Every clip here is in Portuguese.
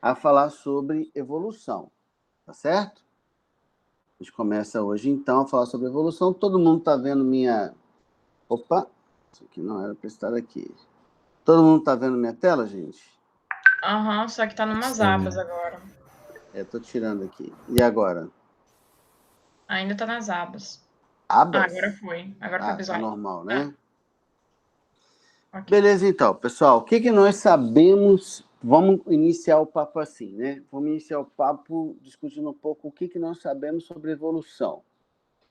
a falar sobre evolução, tá certo? A gente começa hoje, então, a falar sobre evolução. Todo mundo está vendo minha... Opa, isso aqui não era para estar aqui. Todo mundo está vendo minha tela, gente? Aham, só que tá numas Sim. abas agora. Tô tirando aqui. E agora? Ainda tá nas abas. Ah, Abas? agora foi. Agora foi pro Tá slide. normal, Ah, né? ok. Beleza, então, pessoal. O que que nós sabemos? Vamos iniciar o papo assim, né? Vamos iniciar o papo discutindo um pouco o que que nós sabemos sobre evolução.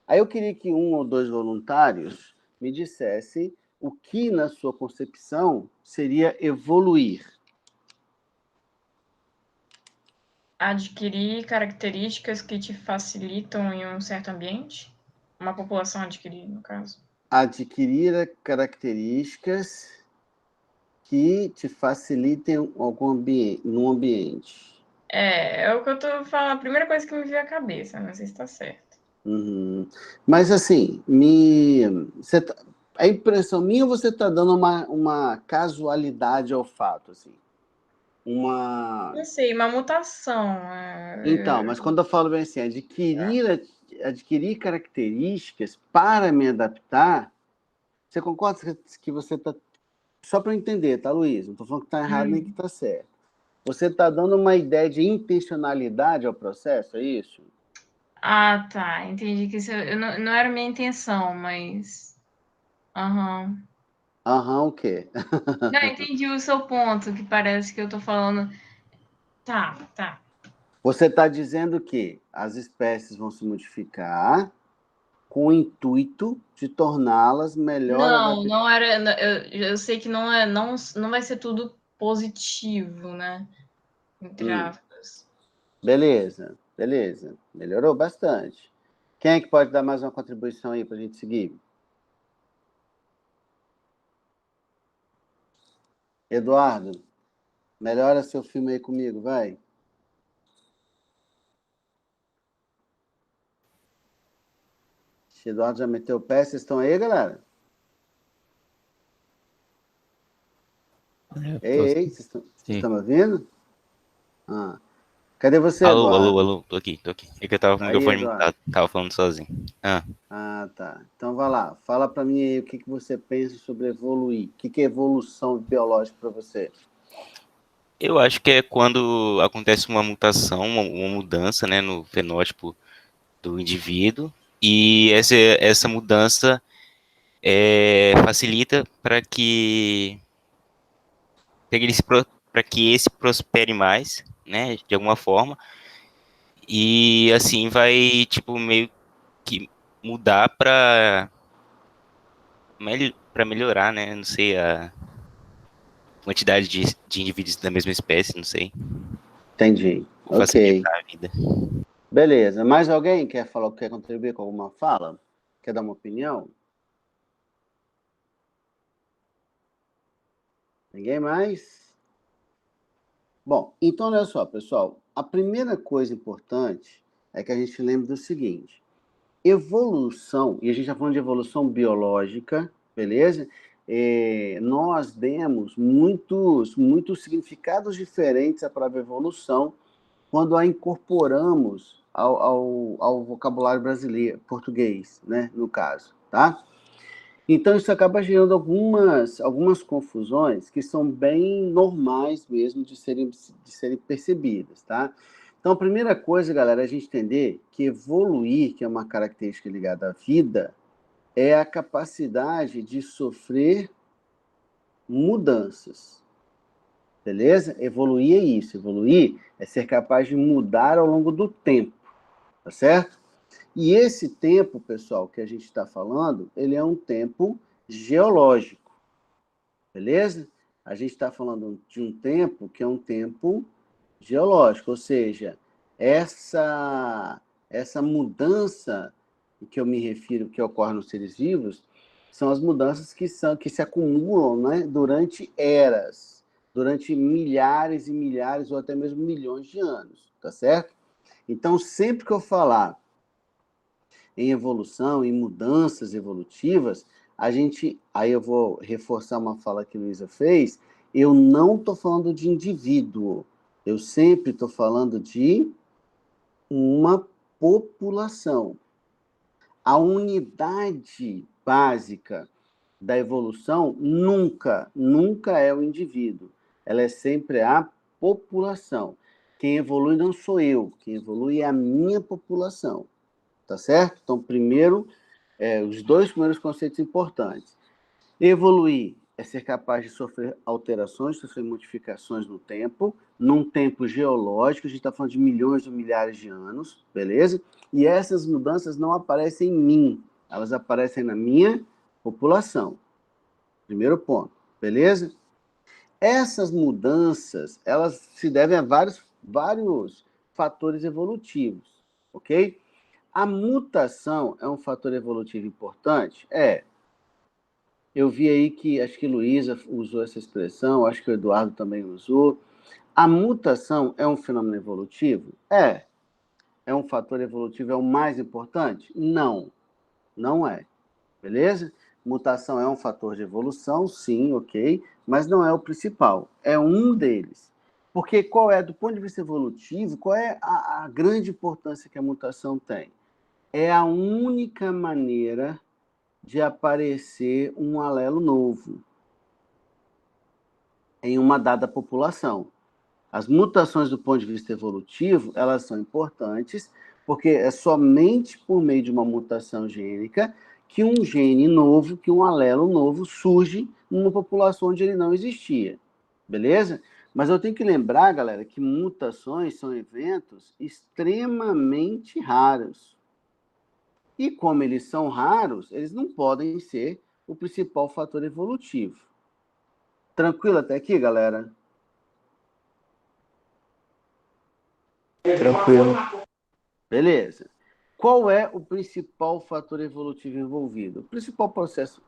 Aí eu queria que um ou dois voluntários me dissessem o que, na sua concepção, seria evoluir. Adquirir características que te facilitam em um certo ambiente? Uma população adquirir, no caso. Adquirir características que te facilitem algum ambiente, num ambiente. É o que eu tô falando, a primeira coisa que me veio à cabeça, não sei se tá certo. Uhum. Mas assim, a impressão minha ou você está dando uma casualidade ao fato, assim? Uma... Não sei, uma mutação. Então, mas quando eu falo bem assim, adquirir características para me adaptar, você concorda que você está... Só para eu entender, tá, Luiz? Não estou falando que está errado nem que está certo. Você está dando uma ideia de intencionalidade ao processo, é isso? Ah, tá. Entendi que isso não era minha intenção, mas. Aham. Aham, o quê? Não, entendi o seu ponto, que parece que eu tô falando. Tá, tá. Você está dizendo que as espécies vão se modificar com o intuito de torná-las melhor Não, adaptadas. não era. Eu sei que não vai ser tudo positivo, né? Entre aspas. Beleza, beleza. Melhorou bastante. Quem é que pode dar mais uma contribuição aí para a gente seguir? Eduardo, melhora seu filme aí comigo, vai. Eduardo já meteu o pé, vocês estão aí, galera? Ei, vocês Sim. estão me ouvindo? Ah. Cadê você, Alô, alô, Eduardo? alô, tô aqui, tô aqui. É que eu tava com o Aí, microfone Eduardo. mutado, tava falando sozinho. Ah, Ah, tá. Então vai lá. Fala para mim aí o que que você pensa sobre evoluir. O que que é evolução biológica para você? eu acho que é quando acontece uma mutação, uma mudança, né, no fenótipo do indivíduo, e essa mudança facilita para que esse prospere mais, né, de alguma forma, e assim vai, tipo, meio que mudar para melhorar, né, não sei, a quantidade de indivíduos da mesma espécie, não sei, Entendi. ou Ok. facilitar a vida. Beleza. Mais alguém quer contribuir com alguma fala? Quer dar uma opinião? Ninguém mais? Bom, então olha só, pessoal. A primeira coisa importante é que a gente lembre do seguinte: evolução, e a gente está falando de evolução biológica, beleza? Nós demos muitos significados diferentes à palavra evolução quando a incorporamos ao vocabulário brasileiro, português, né, no caso, tá? Então, isso acaba gerando algumas confusões que são bem normais mesmo de serem percebidas, tá? Então, a primeira coisa, galera, é a gente entender que evoluir, que é uma característica ligada à vida, é a capacidade de sofrer mudanças, beleza? Evoluir é isso. Evoluir é ser capaz de mudar ao longo do tempo, tá certo? E esse tempo, pessoal, que a gente está falando, ele é um tempo geológico, beleza? A gente está falando de um tempo que é um tempo geológico, ou seja, essa mudança que eu me refiro, que ocorre nos seres vivos, são as mudanças que se acumulam, né, durante eras, durante milhares e milhares ou até mesmo milhões de anos, tá certo? Então, sempre que eu falar em evolução, em mudanças evolutivas, aí eu vou reforçar uma fala que a Luísa fez, eu não estou falando de indivíduo, Eu sempre estou falando de uma população. A unidade básica da evolução nunca é o indivíduo. Ela é sempre a população. Quem evolui não sou eu, quem evolui é a minha população. Tá certo? Então, primeiro, os dois primeiros conceitos importantes. Evoluir é ser capaz de sofrer alterações, sofrer modificações no tempo, num tempo geológico, a gente está falando de milhões ou milhares de anos, beleza? E essas mudanças não aparecem em mim, elas aparecem na minha população. Primeiro ponto, beleza? Essas mudanças, elas se devem a vários fatores evolutivos, ok? A mutação é um fator evolutivo importante? Eu vi aí que, acho que Luísa usou essa expressão, acho que o Eduardo também usou. A mutação é um fenômeno evolutivo? É um fator evolutivo, é o mais importante? Não, não é. Beleza? Mutação é um fator de evolução, sim, ok, mas não é o principal, é um deles. Porque do ponto de vista evolutivo, qual é a grande importância que a mutação tem? É a única maneira de aparecer um alelo novo em uma dada população. As mutações do ponto de vista evolutivo, elas são importantes, porque é somente por meio de uma mutação gênica que um gene novo, que um alelo novo surge numa população onde ele não existia. Beleza? Mas eu tenho que lembrar, galera, que mutações são eventos extremamente raros. E como eles são raros, eles não podem ser o principal fator evolutivo. Tranquilo até aqui, galera? Tranquilo. Beleza. Qual é o principal fator evolutivo envolvido? O principal processo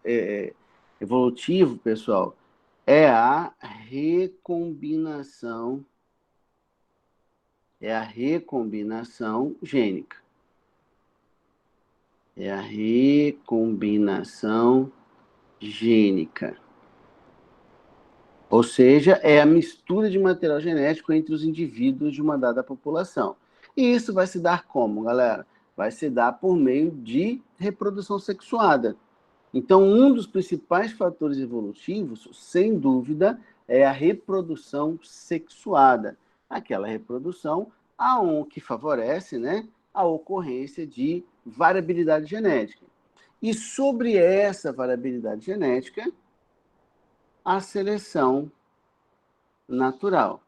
evolutivo, pessoal, é a recombinação. É a recombinação gênica. É a recombinação gênica. Ou seja, é a mistura de material genético entre os indivíduos de uma dada população. E isso vai se dar como, galera? Vai se dar por meio de reprodução sexuada. Então, um dos principais fatores evolutivos, sem dúvida, é a reprodução sexuada. Aquela reprodução que favorece, né, a ocorrência de variabilidade genética. E sobre essa variabilidade genética, a seleção natural.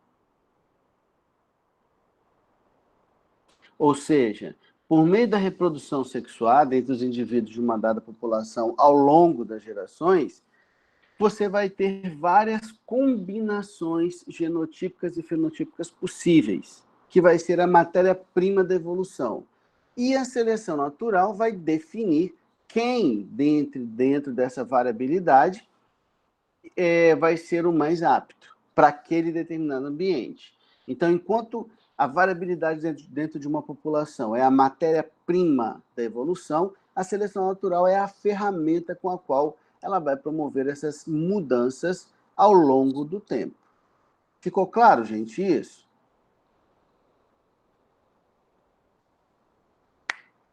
Ou seja, por meio da reprodução sexuada entre os indivíduos de uma dada população ao longo das gerações, você vai ter várias combinações genotípicas e fenotípicas possíveis, que vai ser a matéria-prima da evolução. E a seleção natural vai definir quem, dentro dessa variabilidade, vai ser o mais apto para aquele determinado ambiente. Então, enquanto a variabilidade dentro de uma população é a matéria-prima da evolução, a seleção natural é a ferramenta com a qual ela vai promover essas mudanças ao longo do tempo. Ficou claro, gente, isso?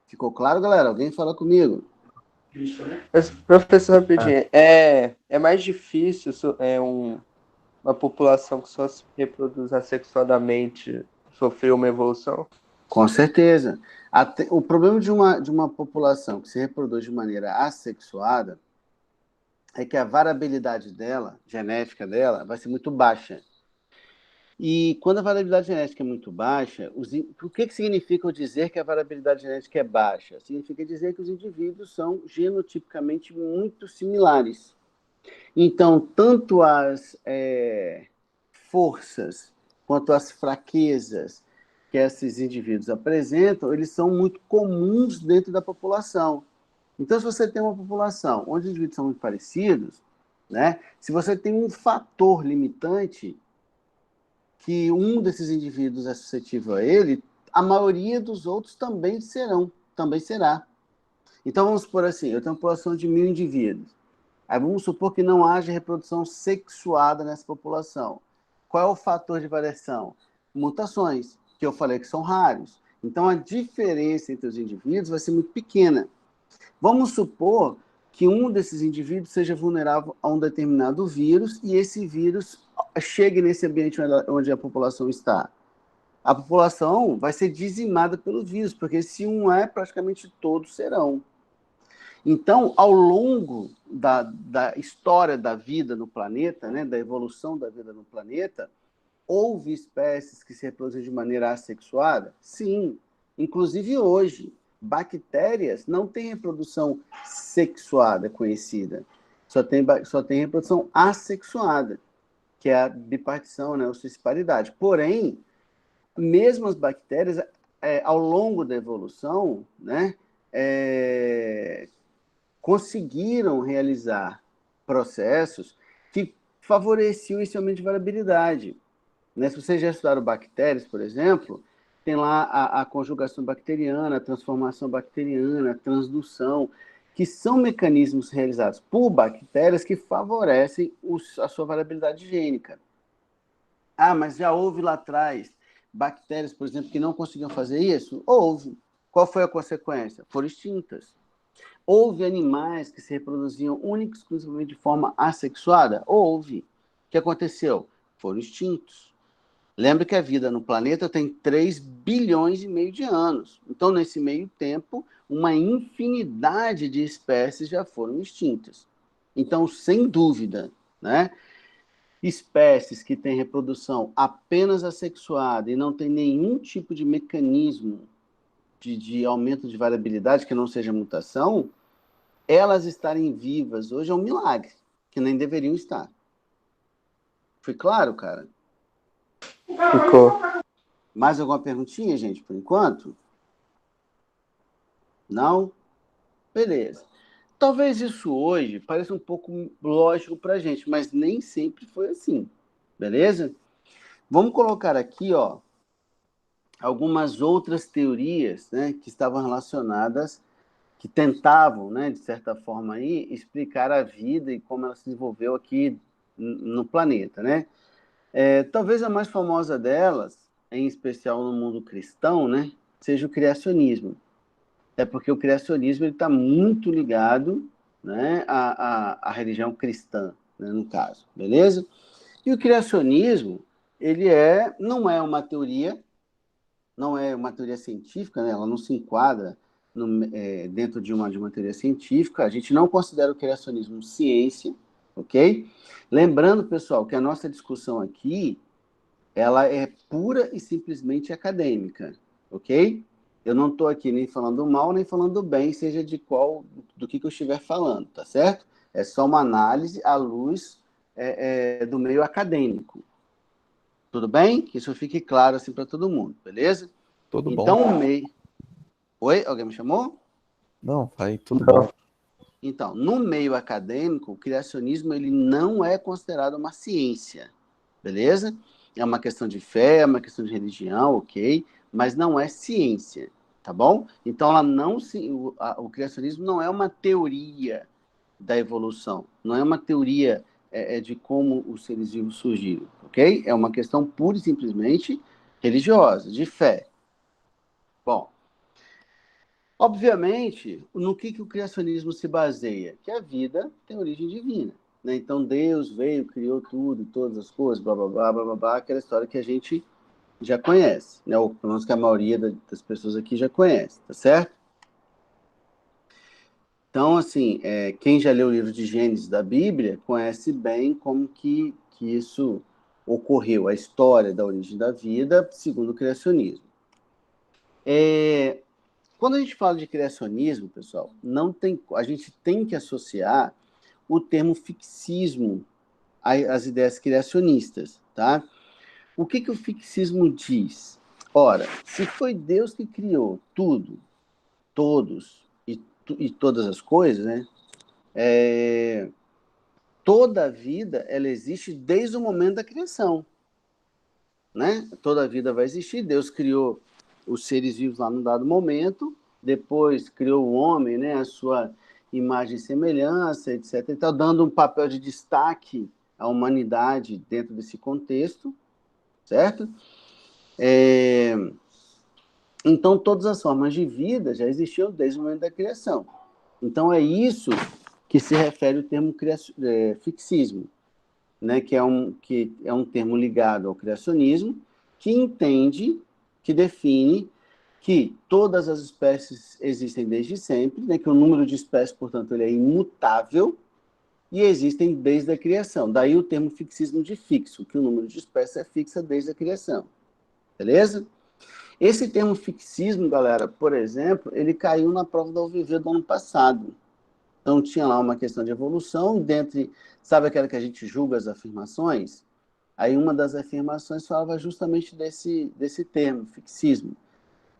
Ficou claro, galera? Alguém fala comigo? Professor, rapidinho, é mais difícil uma população que só se reproduz assexuadamente sofrer uma evolução? Com certeza. O problema de uma população que se reproduz de maneira assexuada é que a variabilidade dela, genética dela, vai ser muito baixa. E quando a variabilidade genética é muito baixa, o que significa dizer que a variabilidade genética é baixa? Significa dizer que os indivíduos são genotipicamente muito similares. Então, tanto as forças quanto as fraquezas que esses indivíduos apresentam, eles são muito comuns dentro da população. Então, se você tem uma população onde os indivíduos são muito parecidos, né? Se você tem um fator limitante que um desses indivíduos é suscetível a ele, a maioria dos outros também será. Então, vamos supor assim, eu tenho uma população de 1.000 indivíduos. Aí vamos supor que não haja reprodução sexuada nessa população. Qual é o fator de variação? mutações, que eu falei que são raros. Então, a diferença entre os indivíduos vai ser muito pequena. Vamos supor que um desses indivíduos seja vulnerável a um determinado vírus e esse vírus chegue nesse ambiente onde a população está. A população vai ser dizimada pelo vírus, porque se um é, praticamente todos serão. Então, ao longo da história da vida no planeta, né, da evolução da vida no planeta, houve espécies que se reproduzem de maneira assexuada? Sim. Inclusive hoje, bactérias não têm reprodução sexuada conhecida. Só tem reprodução assexuada, que é a bipartição, né, ou cisparidade. Porém, mesmo as bactérias, ao longo da evolução, né, conseguiram realizar processos que favoreciam esse aumento de variabilidade. Né? Se vocês já estudaram bactérias, por exemplo, tem lá a conjugação bacteriana, a transformação bacteriana, a transdução, que são mecanismos realizados por bactérias que favorecem a sua variabilidade gênica. Ah, mas já houve lá atrás bactérias, por exemplo, que não conseguiam fazer isso? Houve. Qual foi a consequência? Foram extintas. Houve animais que se reproduziam única e exclusivamente de forma assexuada? Houve. O que aconteceu? Foram extintos. Lembra que a vida no planeta tem 3 bilhões e meio de anos. Então, nesse meio tempo, uma infinidade de espécies já foram extintas. Então, sem dúvida, né? Espécies que têm reprodução apenas assexuada e não tem nenhum tipo de mecanismo de aumento de variabilidade que não seja mutação, elas estarem vivas hoje é um milagre, que nem deveriam estar. Foi claro, cara? Ficou. Mais alguma perguntinha, gente, por enquanto? Não? Beleza. Talvez isso hoje pareça um pouco lógico para a gente, mas nem sempre foi assim, beleza? Vamos colocar aqui, ó, algumas outras teorias, né, que estavam relacionadas, que tentavam, né, de certa forma, aí, explicar a vida e como ela se desenvolveu aqui no planeta, né? Talvez a mais famosa delas, em especial no mundo cristão, né, seja o criacionismo. É porque o criacionismo está muito ligado, né, à religião cristã, né, no caso, beleza? E o criacionismo, ele não é uma teoria, não é uma teoria científica, né, ela não se enquadra dentro de uma teoria científica. A gente não considera o criacionismo ciência, ok? Lembrando, pessoal, que a nossa discussão aqui, ela é pura e simplesmente acadêmica, ok? Eu não estou aqui nem falando mal, nem falando bem, seja do que eu estiver falando, tá certo? É só uma análise à luz do meio acadêmico. Tudo bem? Que isso fique claro assim para todo mundo, beleza? Tudo então, bom. o meio... Oi? Alguém me chamou? Não, aí tudo bom. Então, no meio acadêmico, o criacionismo ele não é considerado uma ciência, beleza? É uma questão de fé, é uma questão de religião, ok? Mas não é ciência, tá bom? Então, o criacionismo não é uma teoria da evolução, não é uma teoria de como os seres vivos surgiram, ok? É uma questão pura e simplesmente religiosa, de fé. Bom, obviamente, no que o criacionismo se baseia? Que a vida tem origem divina, né? Então, Deus veio, criou tudo, todas as coisas, blá, blá, blá, blá, blá, blá, aquela história que a gente já conhece, né? Ou pelo menos que a maioria das pessoas aqui já conhece, tá certo? Então, assim, quem já leu o livro de Gênesis da Bíblia conhece bem como que isso ocorreu, a história da origem da vida, segundo o criacionismo. Quando a gente fala de criacionismo, pessoal, a gente tem que associar o termo fixismo às ideias criacionistas, tá? O que o fixismo diz? Ora, se foi Deus que criou tudo, todos e todas as coisas, né? Toda a vida, ela existe desde o momento da criação, né? Toda a vida vai existir. Deus criou os seres vivos lá num dado momento, depois criou o homem, né? A sua imagem e semelhança, etc. Então, dando um papel de destaque à humanidade dentro desse contexto, certo? Então, todas as formas de vida já existiam desde o momento da criação. Então, é isso que se refere o termo fixismo, né? Que é um termo ligado ao criacionismo, que entende, que define que todas as espécies existem desde sempre, né? Que o número de espécies, portanto, ele é imutável, e existem desde a criação. Daí o termo fixismo de fixo, que o número de espécies é fixa desde a criação. Beleza? Esse termo fixismo, galera, por exemplo, ele caiu na prova da UVV do ano passado. Então tinha lá uma questão de evolução, sabe aquela que a gente julga as afirmações? Aí uma das afirmações falava justamente desse termo, fixismo.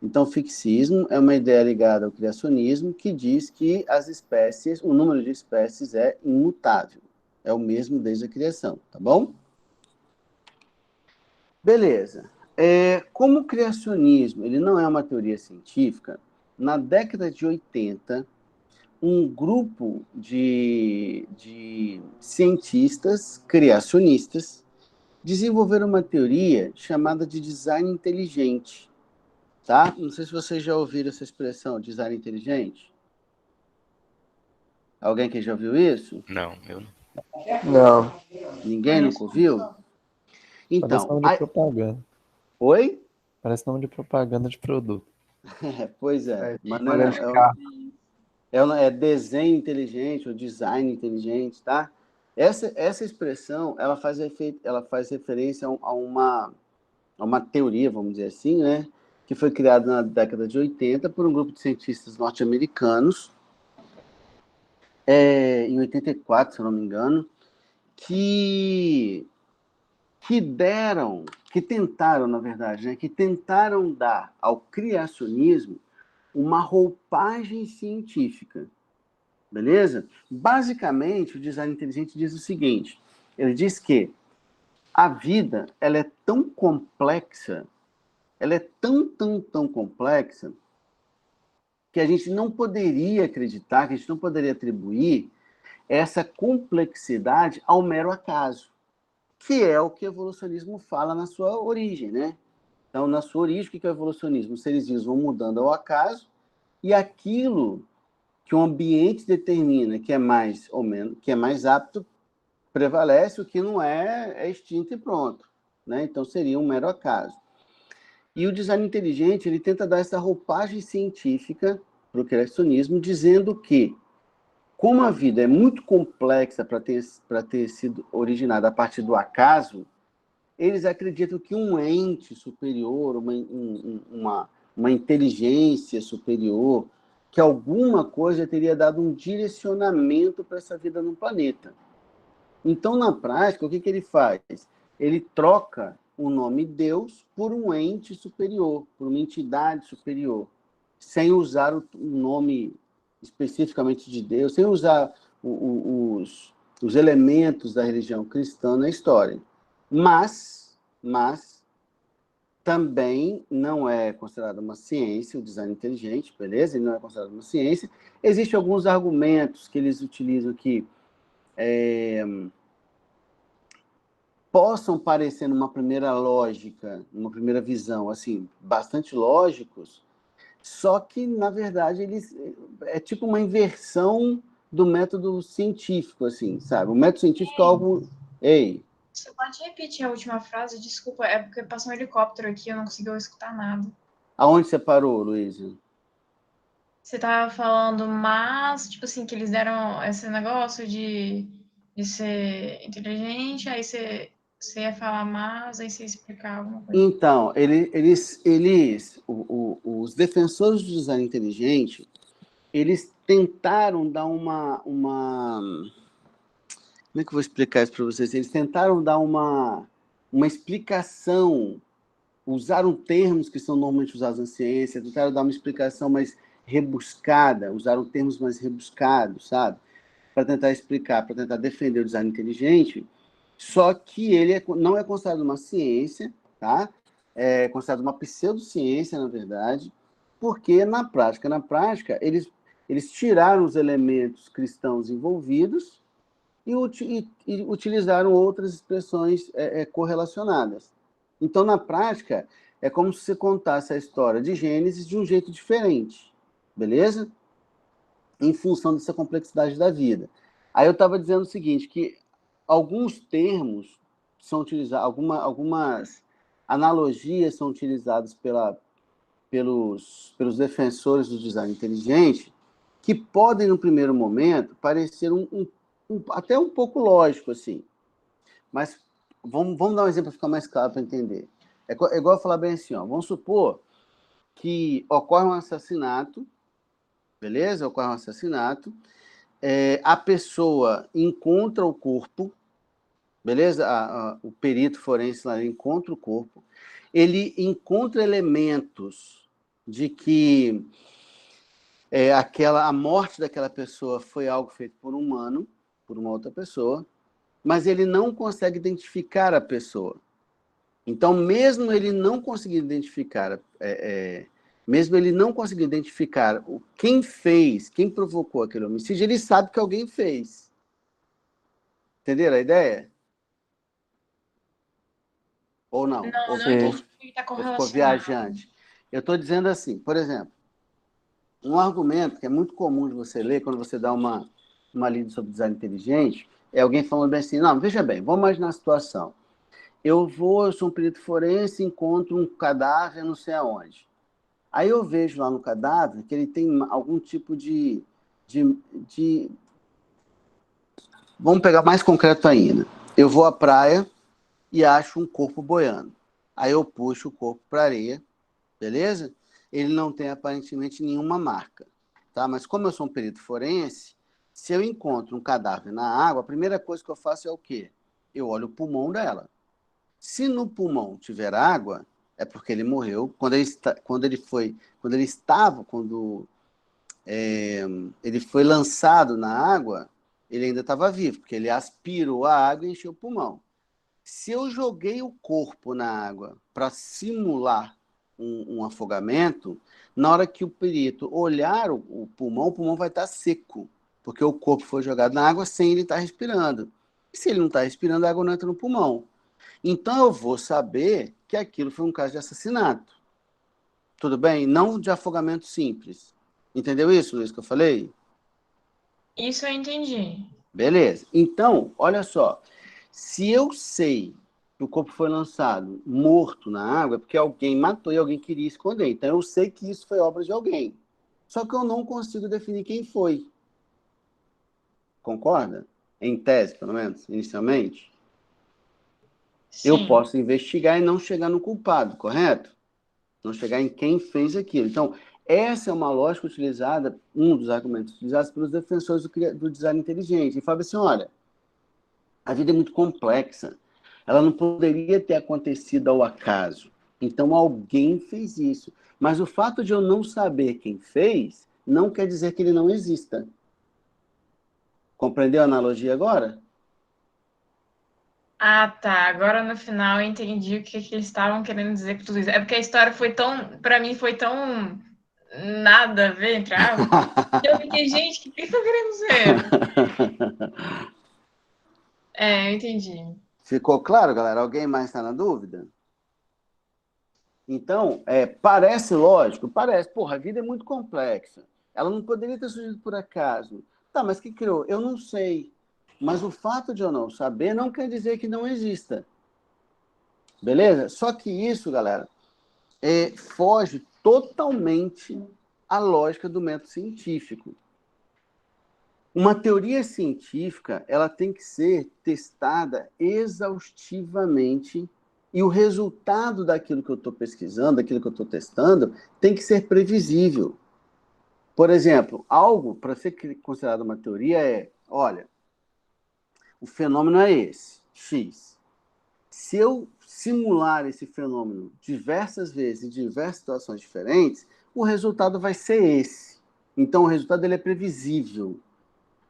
Então, fixismo é uma ideia ligada ao criacionismo que diz que o número de espécies é imutável. É o mesmo desde a criação, tá bom? Beleza. Como o criacionismo ele não é uma teoria científica, na década de 80, um grupo de cientistas criacionistas desenvolveram uma teoria chamada de design inteligente. Tá? Não sei se vocês já ouviram essa expressão, design inteligente. Alguém que já ouviu isso? Não, eu não. Não. Ninguém nunca ouviu? Parece Então, nome de propaganda. Oi? Parece nome de propaganda de produto. Pois é. Mas não Olhando de carro. é desenho inteligente ou design inteligente, tá? Essa expressão, ela faz referência a uma teoria, vamos dizer assim, né? Que foi criada na década de 80 por um grupo de cientistas norte-americanos, em 84, se eu não me engano, que tentaram, na verdade, né? Que tentaram dar ao criacionismo uma roupagem científica. Beleza? Basicamente, o design inteligente diz o seguinte: ele diz que a vida ela é tão complexa, ela é tão complexa, que a gente não poderia acreditar, que a gente não poderia atribuir essa complexidade ao mero acaso, que é o que o evolucionismo fala na sua origem, né? Então, na sua origem, o que é o evolucionismo? Os seres vivos vão mudando ao acaso, e aquilo que o ambiente determina que é mais ou menos, que é mais apto, prevalece, o que não é extinto e pronto, né? Então seria um mero acaso. E o design inteligente, ele tenta dar essa roupagem científica para o criacionismo, dizendo que, como a vida é muito complexa para ter sido originada a partir do acaso, eles acreditam que um ente superior, uma inteligência superior, que alguma coisa teria dado um direcionamento para essa vida no planeta. Então, na prática, o que ele faz? Ele troca o nome Deus por um ente superior, por uma entidade superior, sem usar o nome especificamente de Deus, sem usar os elementos da religião cristã na história. Mas também não é considerado uma ciência, o design inteligente, beleza? Ele não é considerado uma ciência. Existem alguns argumentos que eles utilizam que possam parecer, numa primeira lógica, numa primeira visão, assim, bastante lógicos, só que, na verdade, é tipo uma inversão do método científico, assim, sabe? O método científico é algo... Ei! Você pode repetir a última frase? Desculpa, é porque passou um helicóptero aqui, eu não consegui escutar nada. Aonde você parou, Luísa? Você tava falando, mas, tipo assim, que eles deram esse negócio de ser inteligente, aí você ia falar mas, aí você ia explicar alguma coisa. Então, os defensores do design inteligente, eles tentaram dar como é que eu vou explicar isso para vocês? Eles tentaram dar uma explicação, usaram termos que são normalmente usados na ciência, tentaram dar uma explicação mais rebuscada, usaram termos mais rebuscados, sabe? Para tentar explicar, para tentar defender o design inteligente, só que ele não é considerado uma ciência, tá? É considerado uma pseudociência, na verdade, porque na prática, eles tiraram os elementos cristãos envolvidos e utilizaram outras expressões correlacionadas. Então, na prática, é como se você contasse a história de Gênesis de um jeito diferente, beleza? Em função dessa complexidade da vida. Aí eu estava dizendo o seguinte, que alguns termos são utilizados, algumas analogias são utilizadas pelos defensores do design inteligente, que podem, no primeiro momento, parecer até um pouco lógico, assim. Mas vamos dar um exemplo para ficar mais claro para entender. É igual eu falar bem assim, ó, vamos supor que ocorre um assassinato, beleza? Ocorre um assassinato, a pessoa encontra o corpo, beleza? O perito forense lá encontra o corpo, ele encontra elementos de que a morte daquela pessoa foi algo feito por um humano, por uma outra pessoa, mas ele não consegue identificar a pessoa. Então, mesmo ele não conseguindo identificar, quem fez, quem provocou aquele homicídio, ele sabe que alguém fez. Entenderam a ideia? Ou não? Não, Ou não entendi o que está ficou correlacionado. viajante? Eu estou dizendo assim, por exemplo, um argumento que é muito comum de você ler quando você dá uma lida sobre design inteligente, é alguém falando bem assim, não, veja bem, vamos imaginar a situação. Eu sou um perito forense, encontro um cadáver não sei aonde. Aí eu vejo lá no cadáver que ele tem algum tipo de... Vamos pegar mais concreto ainda. Eu vou à praia e acho um corpo boiando. Aí eu puxo o corpo para a areia, beleza? Ele não tem aparentemente nenhuma marca, tá? Mas como eu sou um perito forense, se eu encontro um cadáver na água, a primeira coisa que eu faço é o quê? Eu olho o pulmão dela. Se no pulmão tiver água, é porque ele morreu. Quando ele foi lançado na água, ele ainda estava vivo, porque ele aspirou a água e encheu o pulmão. Se eu joguei o corpo na água para simular um afogamento, na hora que o perito olhar o pulmão vai estar seco, porque o corpo foi jogado na água sem ele estar respirando. E se ele não está respirando, a água não entra no pulmão. Então eu vou saber que aquilo foi um caso de assassinato. Tudo bem? Não de afogamento simples. Entendeu isso, Luiz, que eu falei? Isso eu entendi. Beleza. Então, olha só. Se eu sei que o corpo foi lançado morto na água, é porque alguém matou e alguém queria esconder. Então eu sei que isso foi obra de alguém. Só que eu não consigo definir quem foi. Concorda? Em tese, pelo menos, inicialmente. Sim. Eu posso investigar e não chegar no culpado, correto? Não chegar em quem fez aquilo. Então, essa é uma lógica utilizada, um dos argumentos utilizados pelos defensores do design inteligente. E fala assim, olha, a vida é muito complexa. Ela não poderia ter acontecido ao acaso. Então, alguém fez isso. Mas o fato de eu não saber quem fez, não quer dizer que ele não exista. Compreendeu a analogia agora? Ah, tá. Agora no final eu entendi o que eles estavam querendo dizer com tudo isso. É porque a história foi tão, pra mim, foi tão nada a ver, entre aspas. Eu fiquei, gente, o que eles estão querendo dizer? Eu entendi. Ficou claro, galera? Alguém mais está na dúvida? Então, parece lógico? Parece. Porra, a vida é muito complexa. Ela não poderia ter surgido por acaso. Tá, mas quem criou? Eu não sei. Mas o fato de eu não saber não quer dizer que não exista. Beleza? Só que isso, galera, foge totalmente à lógica do método científico. Uma teoria científica, ela tem que ser testada exaustivamente e o resultado daquilo que eu estou pesquisando, daquilo que eu estou testando, tem que ser previsível. Por exemplo, algo, para ser considerado uma teoria, olha, o fenômeno é esse, X. Se eu simular esse fenômeno diversas vezes, em diversas situações diferentes, o resultado vai ser esse. Então, o resultado ele é previsível.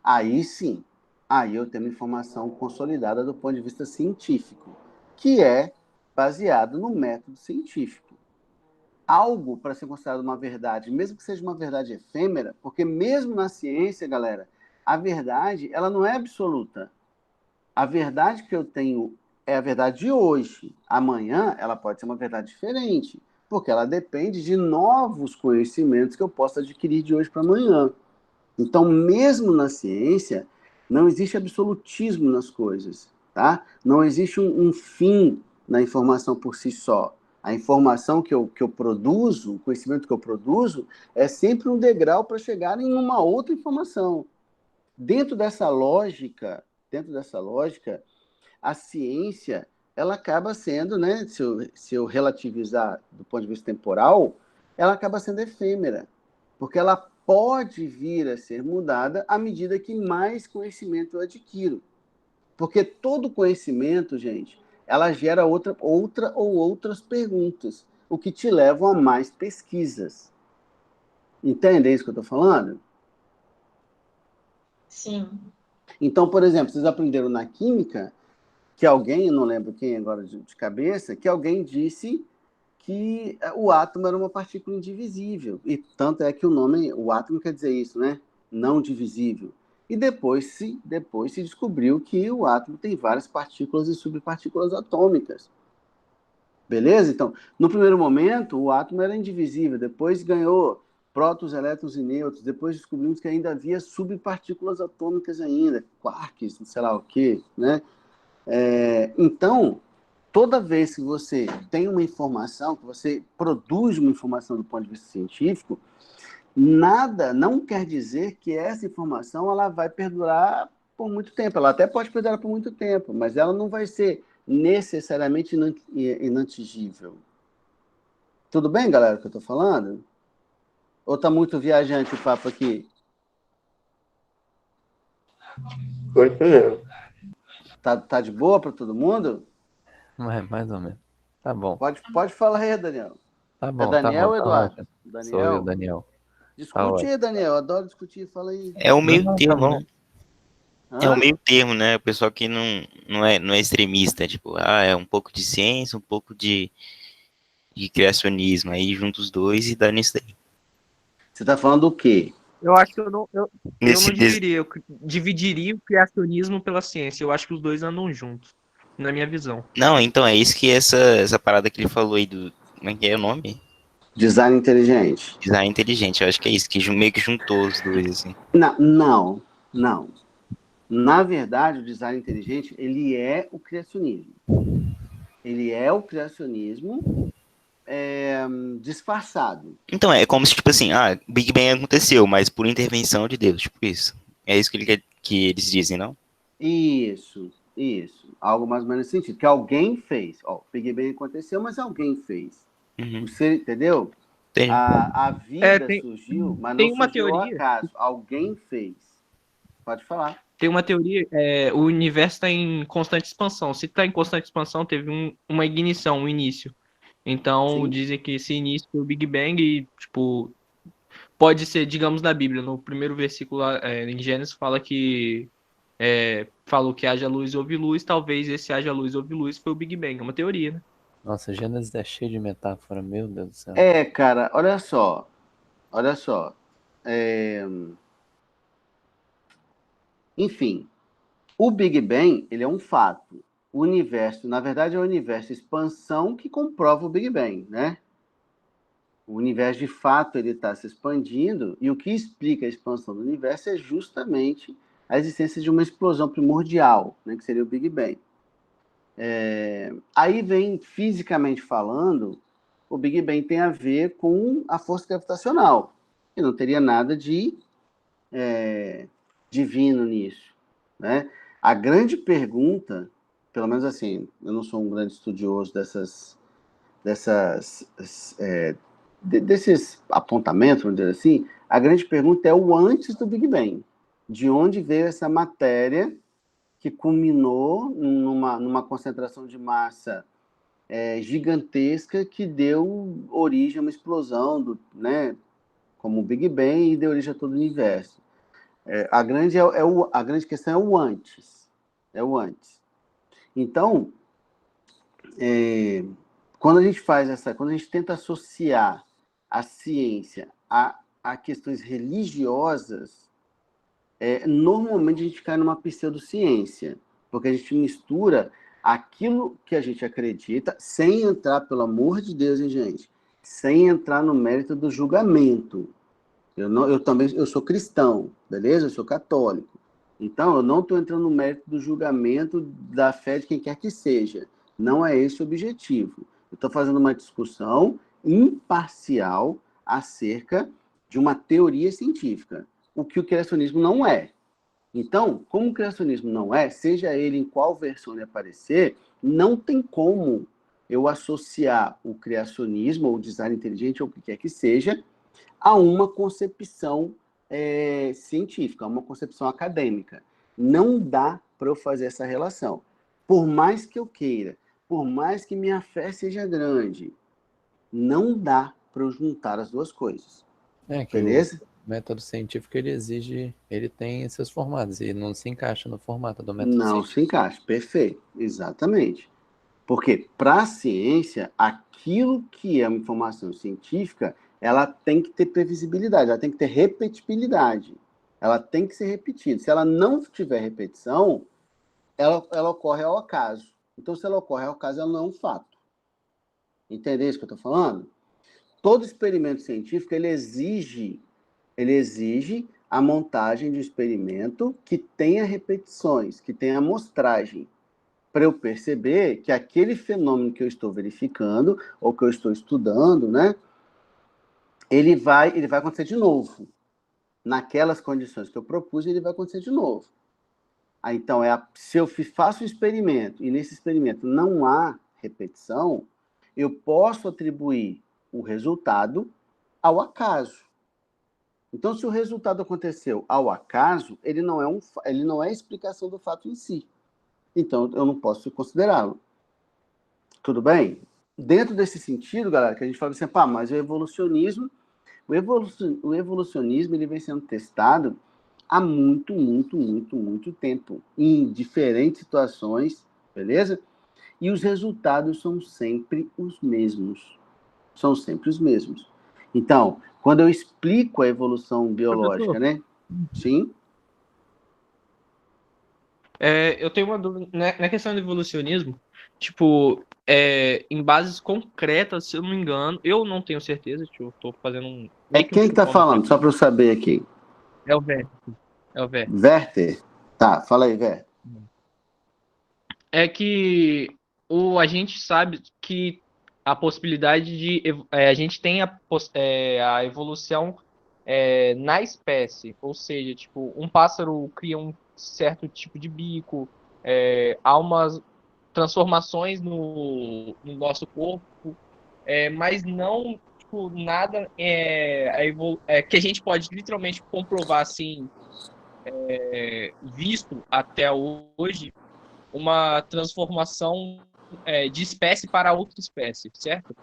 Aí sim, aí eu tenho uma informação consolidada do ponto de vista científico, que é baseado no método científico. Algo para ser considerado uma verdade, mesmo que seja uma verdade efêmera, porque mesmo na ciência, galera, a verdade ela não é absoluta. A verdade que eu tenho é a verdade de hoje. Amanhã ela pode ser uma verdade diferente, porque ela depende de novos conhecimentos que eu posso adquirir de hoje para amanhã. Então, mesmo na ciência, não existe absolutismo nas coisas, tá? Não existe um fim na informação por si só. A informação que eu produzo, o conhecimento que eu produzo, é sempre um degrau para chegar em uma outra informação. Dentro dessa lógica, a ciência, ela acaba sendo, né, se eu relativizar do ponto de vista temporal, ela acaba sendo efêmera, porque ela pode vir a ser mudada à medida que mais conhecimento eu adquiro. Porque todo conhecimento, gente, ela gera outra ou outras perguntas, o que te levam a mais pesquisas. Entendem isso que eu estou falando? Sim. Então, por exemplo, vocês aprenderam na química que alguém, eu não lembro quem agora de cabeça, que alguém disse que o átomo era uma partícula indivisível. E tanto é que o átomo quer dizer isso, né? Não divisível. E depois se descobriu que o átomo tem várias partículas e subpartículas atômicas. Beleza? Então, no primeiro momento, o átomo era indivisível, depois ganhou prótons, elétrons e nêutrons, depois descobrimos que ainda havia subpartículas atômicas ainda, quarks, sei lá o quê, né? Então, toda vez que você tem uma informação, que você produz uma informação do ponto de vista científico, nada não quer dizer que essa informação ela vai perdurar por muito tempo. Ela até pode perdurar por muito tempo, mas ela não vai ser necessariamente inatingível. Tudo bem, galera, o que eu estou falando? Ou está muito viajante o papo aqui? Tô entendendo. Tá de boa para todo mundo? Mais ou menos. Tá bom. Pode falar aí, Daniel. Tá É bom, Daniel ou tá Eduardo? ótimo. Sou eu, Daniel? Daniel. Discute ótimo. aí, Daniel. Adoro discutir. Fala aí. É o meio Não, tá termo, bom. né? É o Hã? meio termo, né? O pessoal que não é extremista, tipo, é um pouco de ciência, um pouco de criacionismo, aí junta os dois e dá nisso daí. Você está falando do quê? Eu acho que eu não Nesse, dividiria o criacionismo pela ciência. Eu acho que os dois andam juntos, na minha visão. não, então é isso que essa parada que ele falou aí do. Como é que é o nome? Design inteligente. Design inteligente, eu acho que é isso, que meio que juntou os dois, assim. Não. Na verdade, o design inteligente, ele é o criacionismo. Ele é o criacionismo disfarçado. Então, é como se, tipo assim, Big Bang aconteceu, mas por intervenção de Deus, tipo isso. É isso que, que eles dizem, não? Isso. Algo mais ou menos nesse sentido. Que alguém fez. Ó, o Big Bang aconteceu, mas alguém fez. Uhum. Você entendeu? Entendi. A vida tem- surgiu, mas tem não uma surgiu ao teoria. acaso. Alguém fez. Pode falar. Tem uma teoria, o universo está em constante expansão. Se está em constante expansão, teve uma ignição, um início. Então, Sim. dizem que esse início foi o Big Bang e, tipo, pode ser, digamos, na Bíblia, no primeiro versículo em Gênesis, falou que haja luz e houve luz, talvez esse haja luz e houve luz foi o Big Bang. É uma teoria, né? Nossa, Gênesis é cheio de metáfora, meu Deus do céu. Cara, olha só. Enfim, o Big Bang, ele é um fato. O universo, na verdade, é o universo expansão que comprova o Big Bang, né? O universo, de fato, ele está se expandindo e o que explica a expansão do universo é justamente a existência de uma explosão primordial, né, que seria o Big Bang. Aí vem, fisicamente falando, o Big Bang tem a ver com a força gravitacional, e não teria nada de divino nisso, né? A grande pergunta, pelo menos assim, eu não sou um grande estudioso desses apontamentos, vamos dizer assim, a grande pergunta é o antes do Big Bang. De onde veio essa matéria que culminou numa concentração de massa gigantesca que deu origem a uma explosão, né, como o Big Bang, e deu origem a todo o universo. A grande questão é o antes. É o antes. Então, quando a gente tenta associar a ciência a questões religiosas, normalmente a gente cai numa pseudociência, porque a gente mistura aquilo que a gente acredita, sem entrar, pelo amor de Deus, hein, gente, sem entrar no mérito do julgamento. Eu sou cristão, beleza? Eu sou católico. Então, eu não estou entrando no mérito do julgamento da fé de quem quer que seja. Não é esse o objetivo. Eu estou fazendo uma discussão imparcial acerca de uma teoria científica, o que o criacionismo não é. Então, como o criacionismo não é, seja ele em qual versão ele aparecer, não tem como eu associar o criacionismo, ou o design inteligente, ou o que quer que seja, a uma concepção científica, a uma concepção acadêmica. Não dá para eu fazer essa relação. Por mais que eu queira, por mais que minha fé seja grande, não dá para eu juntar as duas coisas. Beleza? O método científico, ele tem esses formatos, e não se encaixa no formato do método Não científico. se encaixa, perfeito, exatamente. Porque, para a ciência, aquilo que é uma informação científica, ela tem que ter previsibilidade, ela tem que ter repetibilidade. Ela tem que ser repetida. Se ela não tiver repetição, ela ocorre ao acaso. Então, se ela ocorre ao acaso, ela não é um fato. Entendeu isso que eu estou falando? Todo experimento científico, ele exige a montagem de um experimento que tenha repetições, que tenha amostragem, para eu perceber que aquele fenômeno que eu estou verificando, ou que eu estou estudando, né, ele vai acontecer de novo. Naquelas condições que eu propus, ele vai acontecer de novo. Então, se eu faço um experimento, e nesse experimento não há repetição, eu posso atribuir o resultado ao acaso. Então, se o resultado aconteceu ao acaso, ele não é a explicação do fato em si. Então, eu não posso considerá-lo. Tudo bem? Dentro desse sentido, galera, que a gente fala assim, mas o evolucionismo ele vem sendo testado há muito, muito, muito, muito tempo, em diferentes situações, beleza? E os resultados são sempre os mesmos. São sempre os mesmos. Então, quando eu explico a evolução biológica, Professor, né? Sim? eu tenho uma dúvida. Na questão do evolucionismo, tipo, em bases concretas, se eu não me engano, eu não tenho certeza, tipo, eu tô fazendo É meio que um quem que tá chutômetro falando? aqui. Só para eu saber aqui. É o Vé. É o Vé. Werther? Tá, fala aí, Werther. É que a gente sabe que a possibilidade de a gente tem a evolução na espécie, ou seja, tipo, um pássaro cria um certo tipo de bico, há umas transformações no nosso corpo, mas não tipo, nada que a gente pode literalmente comprovar assim, visto até hoje uma transformação de espécie para outra espécie, certo?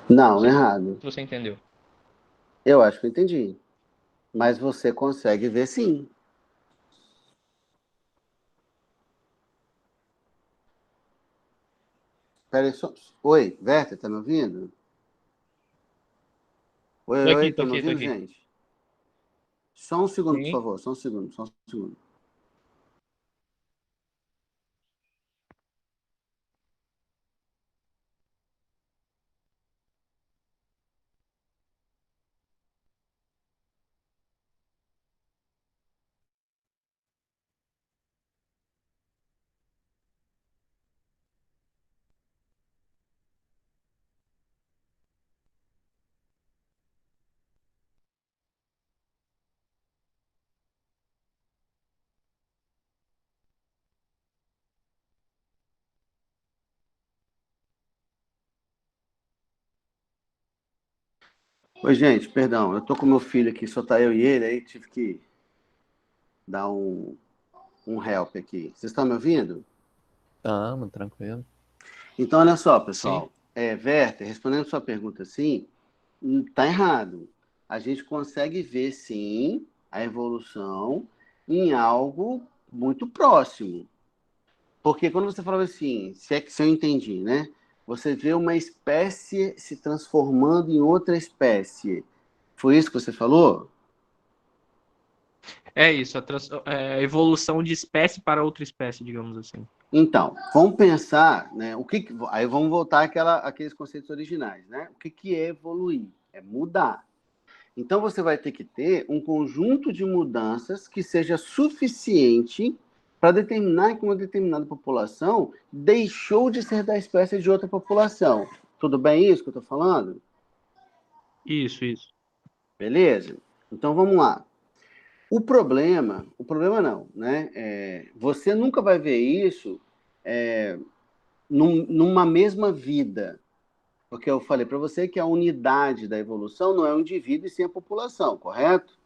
Não, Se errado. você entendeu. Eu acho que eu entendi. Mas você consegue ver sim. Peraí, só... Oi, Werther, tá me ouvindo? Oi, Tô aqui, oi, tô tá me aqui, tô ouvindo, aqui. gente? Só um segundo, por Sim. favor. Só um segundo, só um segundo. Oi, gente, perdão. Eu tô com meu filho aqui, só tá eu e ele, aí tive que dar um help aqui. Vocês estão me ouvindo? Tamo, tranquilo. Então, olha só, Sim. pessoal. Werther, respondendo sua pergunta assim, tá errado. A gente consegue ver, sim, a evolução em algo muito próximo. Porque quando você falava assim, se eu entendi, né? Você vê uma espécie se transformando em outra espécie. Foi isso que você falou? É isso, a evolução de espécie para outra espécie, digamos assim. Então, vamos pensar, né? Aí vamos voltar àqueles conceitos originais, né? O que é evoluir? É mudar. Então, você vai ter que ter um conjunto de mudanças que seja suficiente para determinar que uma determinada população deixou de ser da espécie de outra população. Tudo bem isso que eu estou falando? Isso. Beleza? Então, vamos lá. O problema não, né? Você nunca vai ver isso numa mesma vida. Porque eu falei para você que a unidade da evolução não é o indivíduo e sim a população, correto?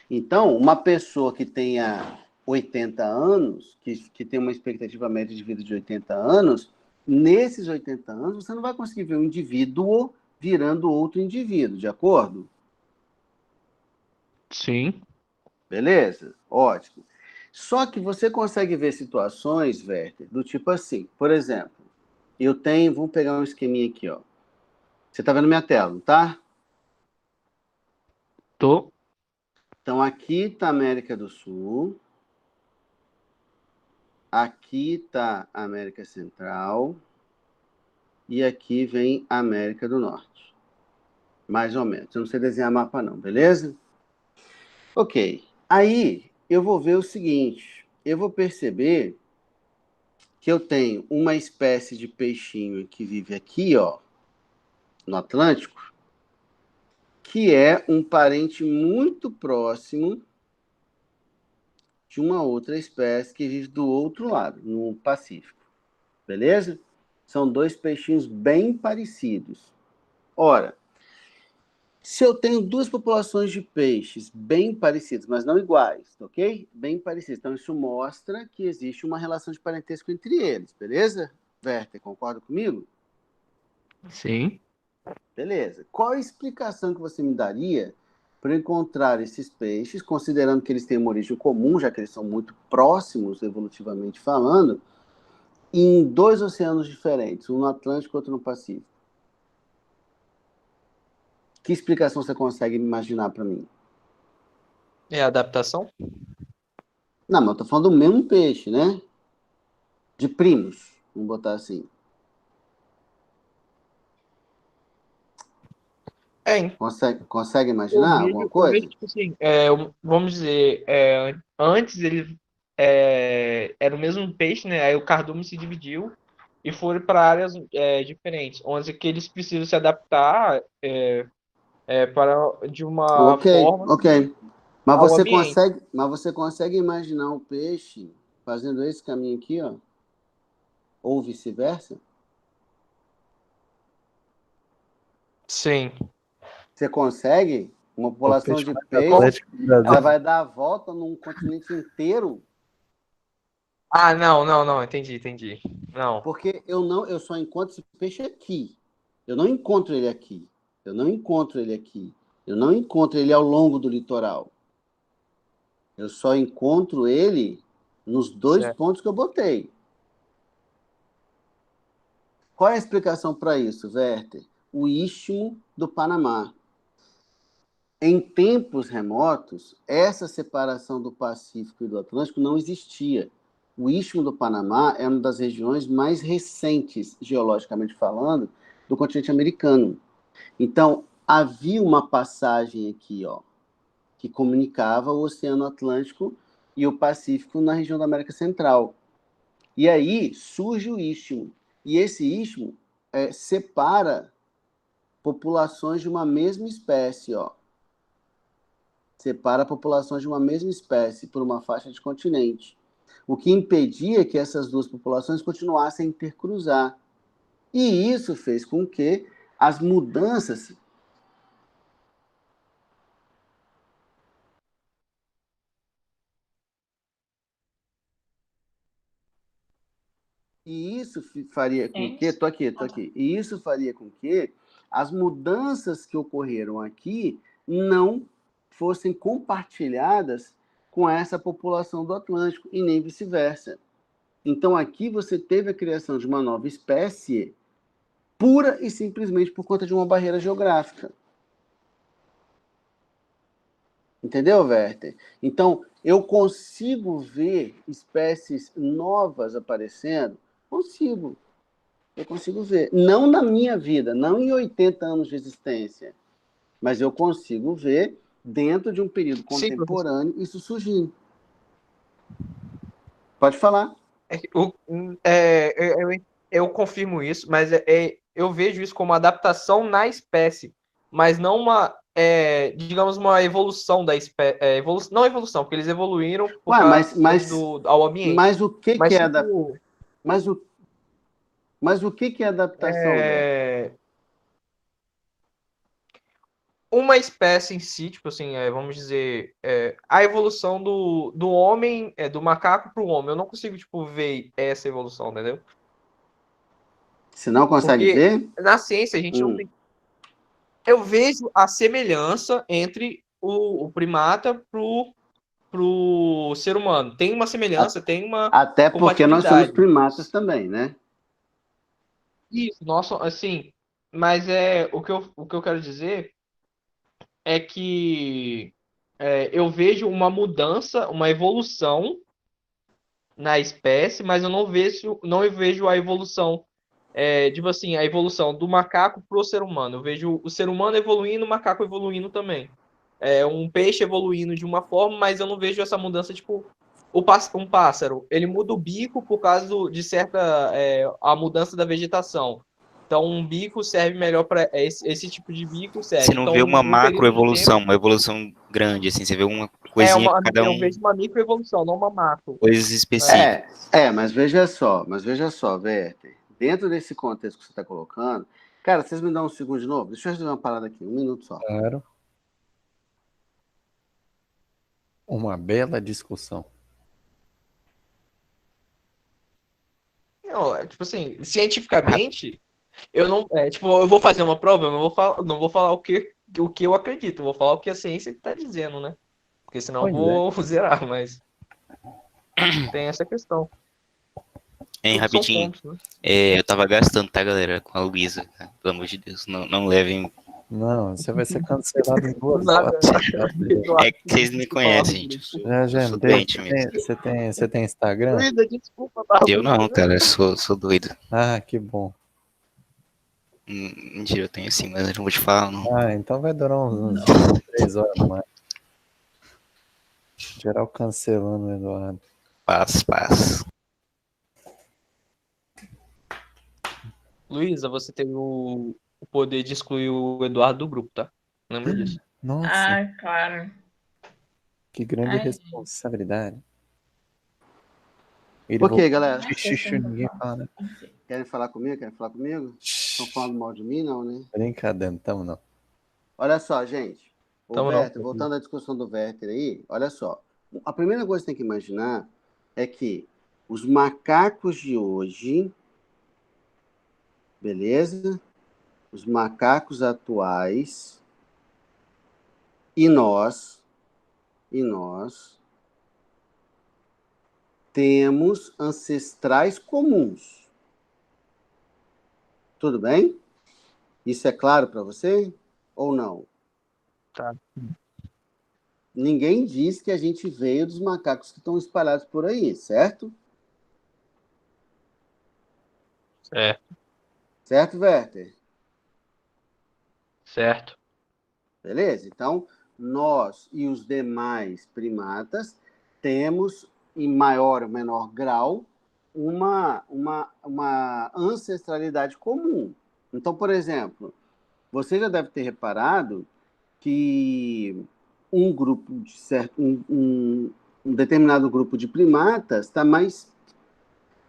Então, uma pessoa que tenha 80 anos, que tem uma expectativa média de vida de 80 anos, nesses 80 anos você não vai conseguir ver um indivíduo virando outro indivíduo, de acordo? Sim. Beleza? Ótimo. Só que você consegue ver situações, Werther, do tipo assim, por exemplo, vamos pegar um esqueminha aqui, ó. Você tá vendo minha tela, não tá? Tô. Então, aqui está a América do Sul, aqui está a América Central e aqui vem a América do Norte. Mais ou menos. Eu não sei desenhar mapa não, beleza? Ok. Aí, eu vou ver o seguinte. Eu vou perceber que eu tenho uma espécie de peixinho que vive aqui, ó, no Atlântico, que é um parente muito próximo de uma outra espécie que vive do outro lado, no Pacífico. Beleza? São dois peixinhos bem parecidos. Ora, se eu tenho duas populações de peixes bem parecidas, mas não iguais, ok? Bem parecidas. Então, isso mostra que existe uma relação de parentesco entre eles, beleza? Werther, concorda comigo? Sim. Beleza. Qual a explicação que você me daria para encontrar esses peixes, considerando que eles têm uma origem comum, já que eles são muito próximos, evolutivamente falando, em dois oceanos diferentes, um no Atlântico e outro no Pacífico? Que explicação você consegue imaginar para mim? É a adaptação? Não, mas eu tô falando do mesmo peixe, né? De primos, vamos botar assim. É, Consegue imaginar alguma coisa? tipo assim, vamos dizer, antes ele era o mesmo peixe, né? Aí o cardume se dividiu e foram para áreas diferentes, onde que eles precisam se adaptar para de uma Ok, forma ok. Mas ao ambiente. você consegue imaginar o peixe fazendo esse caminho aqui, ó? Ou vice-versa? Sim. Você consegue? Uma O população peixe de mais peixe, atlético do Brasil. ela vai dar a volta num continente inteiro? Ah, não, entendi. Não. Porque eu só encontro esse peixe aqui. Eu não encontro ele aqui. Eu não encontro ele aqui. Eu não encontro ele ao longo do litoral. Eu só encontro ele nos dois Certo. pontos que eu botei. Qual é a explicação para isso, Werther? O Istmo do Panamá. Em tempos remotos, essa separação do Pacífico e do Atlântico não existia. O Istmo do Panamá é uma das regiões mais recentes, geologicamente falando, do continente americano. Então, havia uma passagem aqui, ó, que comunicava o Oceano Atlântico e o Pacífico na região da América Central. E aí surge o Istmo. E esse Istmo separa populações de uma mesma espécie, ó. Separa populações de uma mesma espécie por uma faixa de continente, o que impedia que essas duas populações continuassem a intercruzar. E isso fez com que as mudanças E isso faria com que. Gente. Tô aqui. E isso faria com que as mudanças que ocorreram aqui não fossem compartilhadas com essa população do Atlântico e nem vice-versa. Então aqui você teve a criação de uma nova espécie pura e simplesmente por conta de uma barreira geográfica. Entendeu, Werther? Então, eu consigo ver espécies novas aparecendo? Consigo. Eu consigo ver. Não na minha vida, não em 80 anos de existência, mas eu consigo ver dentro de um período Sim, professor. contemporâneo isso surgindo. Pode falar. Eu confirmo isso, mas eu vejo isso como adaptação na espécie, mas não digamos, uma evolução da espécie. Não evolução, porque eles evoluíram por Ué, causa ao ambiente. mas o que Mas, é tipo, mas o que é adaptação, Werther? uma espécie em si, tipo assim, vamos dizer, a evolução do homem, do macaco para o homem. Eu não consigo, tipo, ver essa evolução, entendeu? Você não consegue Porque ver? na ciência a gente não tem. Eu vejo a semelhança entre o primata pro ser humano. Tem uma semelhança, tem uma Até porque nós somos compatibilidade. primatas também, né? Isso, nossa, assim, mas o que eu quero dizer é que eu vejo uma mudança, uma evolução na espécie, mas eu não vejo a evolução, tipo assim, a evolução do macaco pro ser humano. Eu vejo o ser humano evoluindo, o macaco evoluindo também. Um peixe evoluindo de uma forma, mas eu não vejo essa mudança, tipo, um pássaro, ele muda o bico por causa de certa, a mudança da vegetação. Então, um bico serve melhor para esse tipo de bico Você serve. não Então, vê uma um período de tempo macroevolução, uma evolução grande, assim, você vê uma coisinha que cada eu um, vejo uma microevolução, não uma macro. coisas específicas. Mas veja só, Werther. Dentro desse contexto que você está colocando, cara, vocês me dão um segundo de novo? Deixa eu resolver uma parada aqui, 1 minuto só. Claro. Uma bela discussão. Não, tipo assim, cientificamente, eu não, tipo, eu vou fazer uma prova, eu não vou falar o que eu acredito, eu vou falar o que a ciência está dizendo, né? Porque senão eu Pois vou zerar, mas tem essa questão. Hein, Tudo são rapidinho. pontos, né? Eu tava gastando, tá, galera? Com a Luísa, tá? Pelo amor de Deus, não levem. Não, você vai ser cancelado em 2 Nada. horas. É que vocês me conhecem, gente. Eu sou doente mesmo. Você tem Instagram? Luísa, desculpa, Eu não, cara, eu sou doido. Ah, que bom. Mentira, eu tenho sim, mas eu não vou te falar, não. Ah, então vai durar uns 3 horas mais. Geral cancelando o Eduardo. Paz. Luísa, você tem o poder de excluir o Eduardo do grupo, tá? Lembra disso. Nossa, Ah, claro. que grande Ai. responsabilidade. Ok, galera. Ninguém fala, né? Querem falar comigo? Estão falando mal de mim, não, né? Brincadeira, então não. Olha só, gente. O Tamo não. Werther, voltando à discussão do Werther aí, olha só. A primeira coisa que tem que imaginar é que os macacos de hoje, beleza? Os macacos atuais e nós temos ancestrais comuns. Tudo bem? Isso é claro para você ou não? Tá. Ninguém diz que a gente veio dos macacos que estão espalhados por aí, certo? Certo, Werther? Certo. Beleza? Então, nós e os demais primatas temos, em maior ou menor grau, uma ancestralidade comum. Então, por exemplo, você já deve ter reparado que um grupo de um determinado grupo de primatas está mais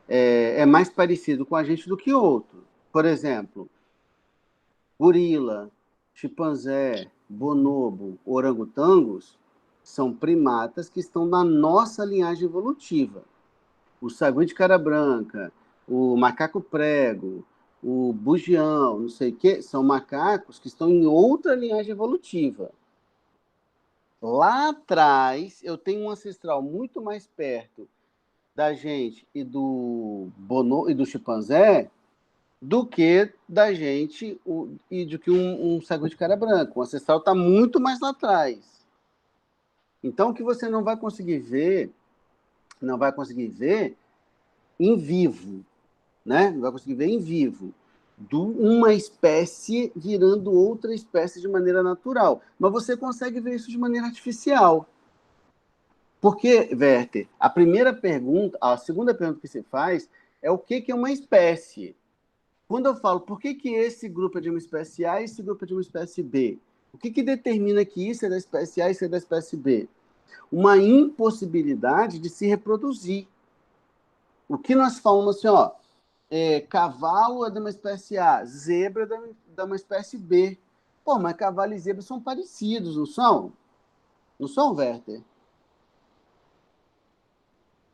é mais parecido com a gente do que outro. Por exemplo, gorila, chimpanzé, bonobo, orangotangos são primatas que estão na nossa linhagem evolutiva. O sagui de cara branca, o macaco prego, o bugião, não sei o quê, são macacos que estão em outra linhagem evolutiva. Lá atrás, eu tenho um ancestral muito mais perto da gente e do bonobo e do chimpanzé do que da gente e do que um sagui de cara branca. O ancestral está muito mais lá atrás. Então, o que você não vai conseguir ver em vivo, né? Não vai conseguir ver em vivo uma espécie virando outra espécie de maneira natural. Mas você consegue ver isso de maneira artificial. Porque, Werther, a segunda pergunta que você faz é o que é uma espécie. Quando eu falo por que esse grupo é de uma espécie A e esse grupo é de uma espécie B, o que determina que isso é da espécie A e isso é da espécie B? Uma impossibilidade de se reproduzir. O que nós falamos assim, ó, cavalo é de uma espécie A, zebra é de uma espécie B. Pô, mas cavalo e zebra são parecidos, não são? Não são, Werther?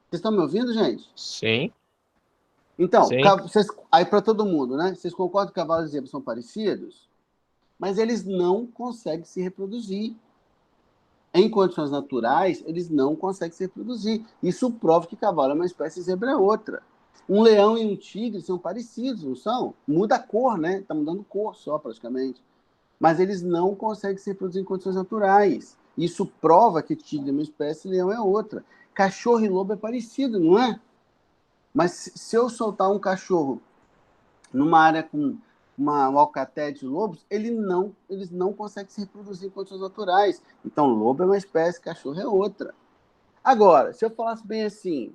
Vocês estão me ouvindo, gente? Sim, Então, sim. aí para todo mundo, né? Vocês concordam que cavalo e zebra são parecidos? Mas eles não conseguem se reproduzir. Em condições naturais, eles não conseguem se reproduzir. Isso prova que cavalo é uma espécie e zebra é outra. Um leão e um tigre são parecidos, não são? Muda a cor, né? Está mudando cor só, praticamente. Mas eles não conseguem se reproduzir em condições naturais. Isso prova que tigre é uma espécie e leão é outra. Cachorro e lobo é parecido, não é? Mas se eu soltar um cachorro numa área com um alcatéia de lobos, eles não conseguem se reproduzir em condições naturais. Então, lobo é uma espécie, cachorro é outra. Agora, se eu falasse bem assim,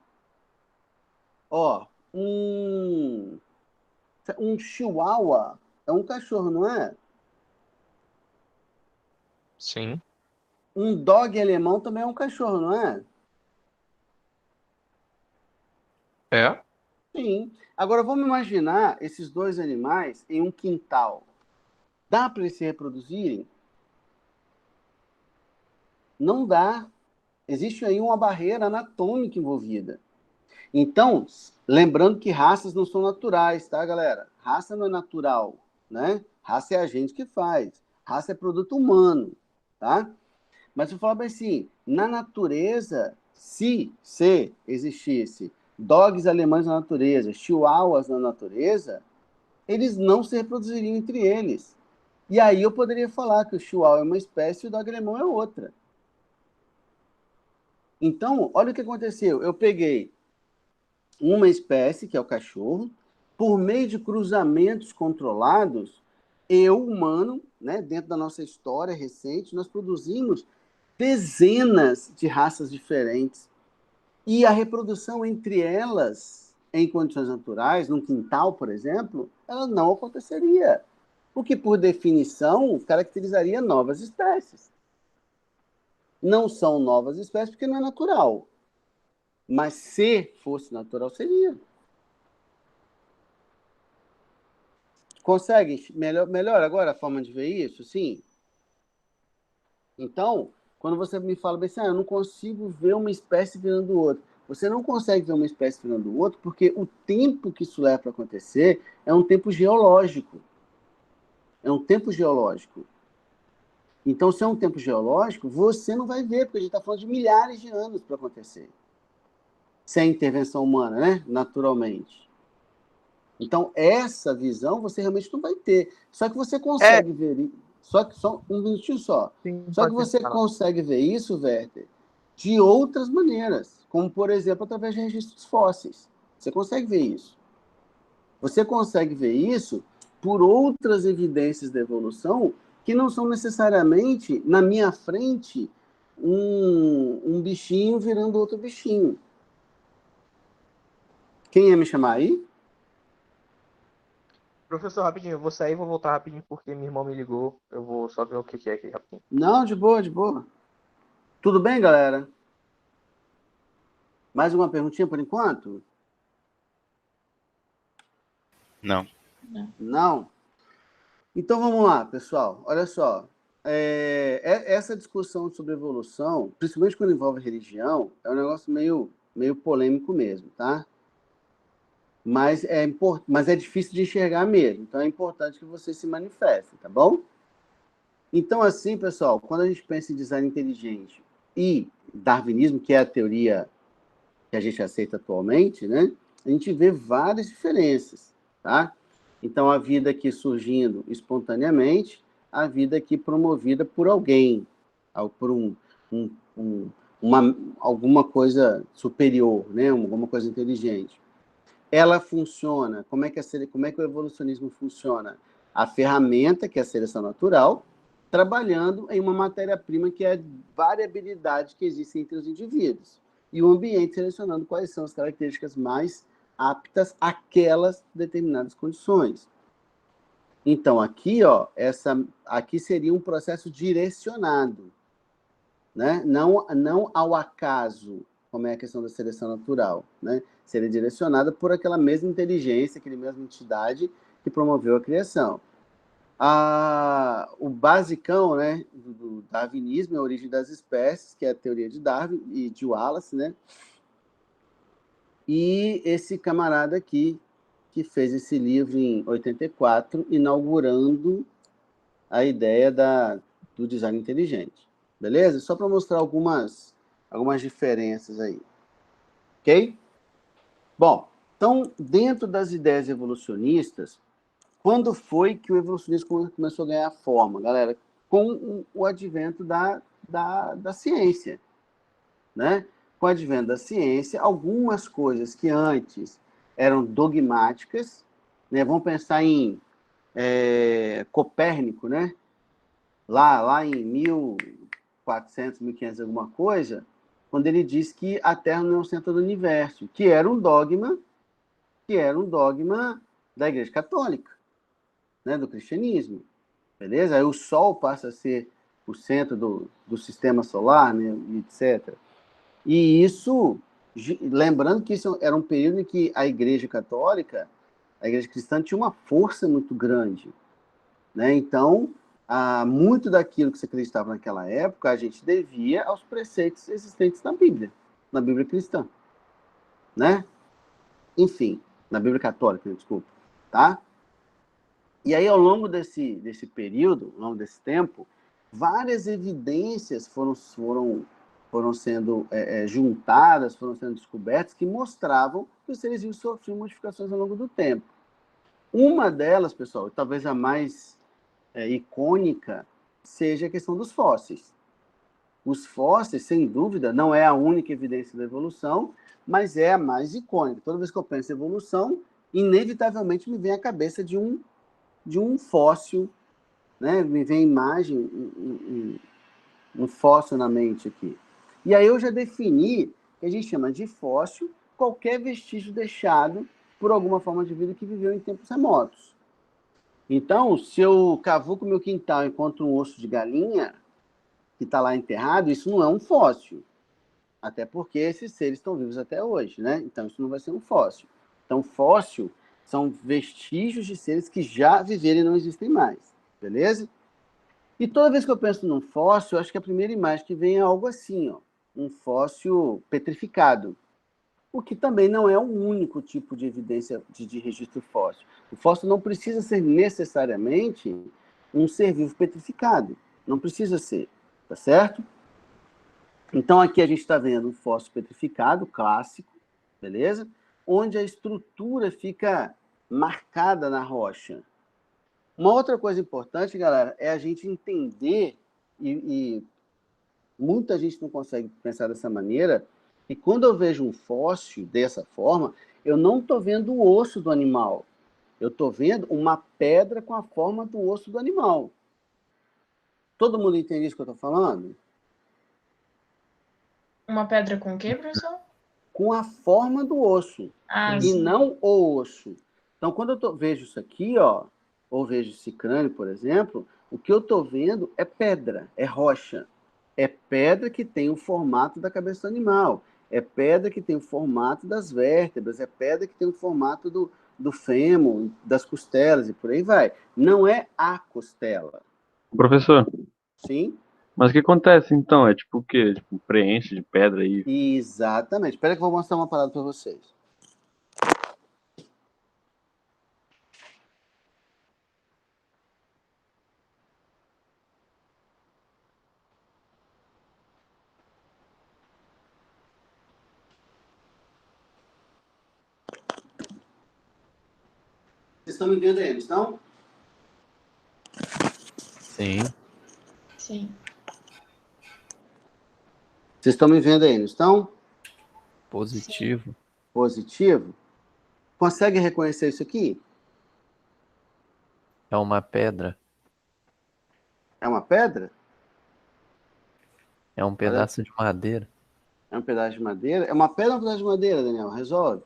ó, um chihuahua é um cachorro, não é? Sim. Um dog alemão também é um cachorro, não é? É. Sim. Agora, vamos imaginar esses dois animais em um quintal. Dá para eles se reproduzirem? Não dá. Existe aí uma barreira anatômica envolvida. Então, lembrando que raças não são naturais, tá, galera? Raça não é natural, né? Raça é a gente que faz. Raça é produto humano, tá? Mas se eu falar bem assim, na natureza, se existisse dogs alemães na natureza, chihuahuas na natureza, eles não se reproduziriam entre eles. E aí eu poderia falar que o chihuahua é uma espécie e o dog alemão é outra. Então, olha o que aconteceu. Eu peguei uma espécie, que é o cachorro, por meio de cruzamentos controlados, eu, humano, né, dentro da nossa história recente, nós produzimos dezenas de raças diferentes. E a reprodução entre elas, em condições naturais, num quintal, por exemplo, ela não aconteceria. O que, por definição, caracterizaria novas espécies. Não são novas espécies porque não é natural. Mas se fosse natural, seria. Consegue melhor agora a forma de ver isso? Sim. Então, quando você me fala bem assim, eu não consigo ver uma espécie virando outra. Você não consegue ver uma espécie virando outra porque o tempo que isso leva para acontecer é um tempo geológico. É um tempo geológico. Então, se é um tempo geológico, você não vai ver, porque a gente está falando de milhares de anos para acontecer. Sem intervenção humana, né? Naturalmente. Então, essa visão você realmente não vai ter. Só que você consegue ver. Só um minutinho só. Sim, Só que você consegue ver isso, Werther, de outras maneiras. Como, por exemplo, através de registros fósseis. Você consegue ver isso. Você consegue ver isso por outras evidências da evolução que não são necessariamente, na minha frente, um bichinho virando outro bichinho. Quem ia me chamar aí? Professor, rapidinho, eu vou sair e vou voltar rapidinho porque meu irmão me ligou. Eu vou só ver o que é aqui rapidinho. Não, de boa, de boa. Tudo bem, galera? Mais uma perguntinha por enquanto? Não. Não? Então vamos lá, pessoal. Olha só. Essa discussão sobre evolução, principalmente quando envolve religião, é um negócio meio polêmico mesmo, tá? Mas é difícil de enxergar mesmo. Então é importante que você se manifeste, tá bom? Então, assim, pessoal, quando a gente pensa em design inteligente e darwinismo, que é a teoria que a gente aceita atualmente, né? A gente vê várias diferenças, tá? Então, a vida aqui surgindo espontaneamente, a vida aqui promovida por alguém, por alguma coisa superior, né? Alguma coisa inteligente. Ela funciona, como é que o evolucionismo funciona? A ferramenta, que é a seleção natural, trabalhando em uma matéria-prima que é a variabilidade que existe entre os indivíduos. E o ambiente selecionando quais são as características mais aptas àquelas determinadas condições. Então, aqui, ó, aqui seria um processo direcionado, né? Não ao acaso, como é a questão da seleção natural, né? Seria direcionada por aquela mesma inteligência, aquela mesma entidade que promoveu a criação. O basicão, né, do darwinismo é a origem das espécies, que é a teoria de Darwin e de Wallace, né? E esse camarada aqui, que fez esse livro em 84, inaugurando a ideia do design inteligente. Beleza? Só para mostrar algumas diferenças aí. Ok? Bom, então, dentro das ideias evolucionistas, quando foi que o evolucionismo começou a ganhar forma, galera? Com o advento da ciência, né? Com o advento da ciência, algumas coisas que antes eram dogmáticas, né? Vamos pensar em Copérnico, né? Lá em 1400, 1500, alguma coisa, quando ele diz que a Terra não é o centro do universo, que era um dogma da Igreja Católica, né, do cristianismo, beleza? Aí o Sol passa a ser o centro do sistema solar, né, etc. E isso, lembrando que isso era um período em que a Igreja Católica, a Igreja Cristã, tinha uma força muito grande, né? Então, muito daquilo que se acreditava naquela época, a gente devia aos preceitos existentes na Bíblia cristã, né? Enfim, na Bíblia católica, desculpa, tá? E aí, ao longo desse período, ao longo desse tempo, várias evidências foram sendo juntadas, foram sendo descobertas, que mostravam que os seres vivos sofriam modificações ao longo do tempo. Uma delas, pessoal, talvez a mais icônica, seja a questão dos fósseis. Os fósseis, sem dúvida, não é a única evidência da evolução, mas é a mais icônica. Toda vez que eu penso em evolução, inevitavelmente me vem à cabeça de um fóssil, né? Me vem a imagem, um fóssil na mente aqui. E aí eu já defini que a gente chama de fóssil qualquer vestígio deixado por alguma forma de vida que viveu em tempos remotos. Então, se eu cavuco meu quintal e encontro um osso de galinha que está lá enterrado, isso não é um fóssil. Até porque esses seres estão vivos até hoje, né? Então, isso não vai ser um fóssil. Então, fóssil são vestígios de seres que já viveram e não existem mais. Beleza? E toda vez que eu penso num fóssil, eu acho que a primeira imagem que vem é algo assim, ó, um fóssil petrificado. O que também não é o único tipo de evidência de registro fóssil. O fóssil não precisa ser necessariamente um ser vivo petrificado. Não precisa ser, tá certo? Então, aqui a gente está vendo um fóssil petrificado, clássico, beleza? Onde a estrutura fica marcada na rocha. Uma outra coisa importante, galera, é a gente entender, e muita gente não consegue pensar dessa maneira, e quando eu vejo um fóssil dessa forma, eu não estou vendo o osso do animal. Eu estou vendo uma pedra com a forma do osso do animal. Todo mundo entende isso que eu estou falando? Uma pedra com o quê, professor? Com a forma do osso, e Sim. não o osso. Então, quando eu vejo isso aqui, ó, ou vejo esse crânio, por exemplo, o que eu estou vendo é pedra, é rocha. É pedra que tem o formato da cabeça do animal. É pedra que tem o formato das vértebras. É pedra que tem o formato do fêmur, das costelas e por aí vai. Não é a costela. Professor, Sim? mas o que acontece então? É tipo o quê? Tipo, preenche de pedra aí? Exatamente. Espera que eu vou mostrar uma parada para vocês. Vocês estão me entendendo, estão? Sim. Sim. Vocês estão me vendo aí, não estão? Positivo. Positivo. Consegue reconhecer isso aqui? É uma pedra. É uma pedra? É um pedaço de madeira. É um pedaço de madeira? É uma pedra ou um pedaço de madeira, Daniel? Resolve.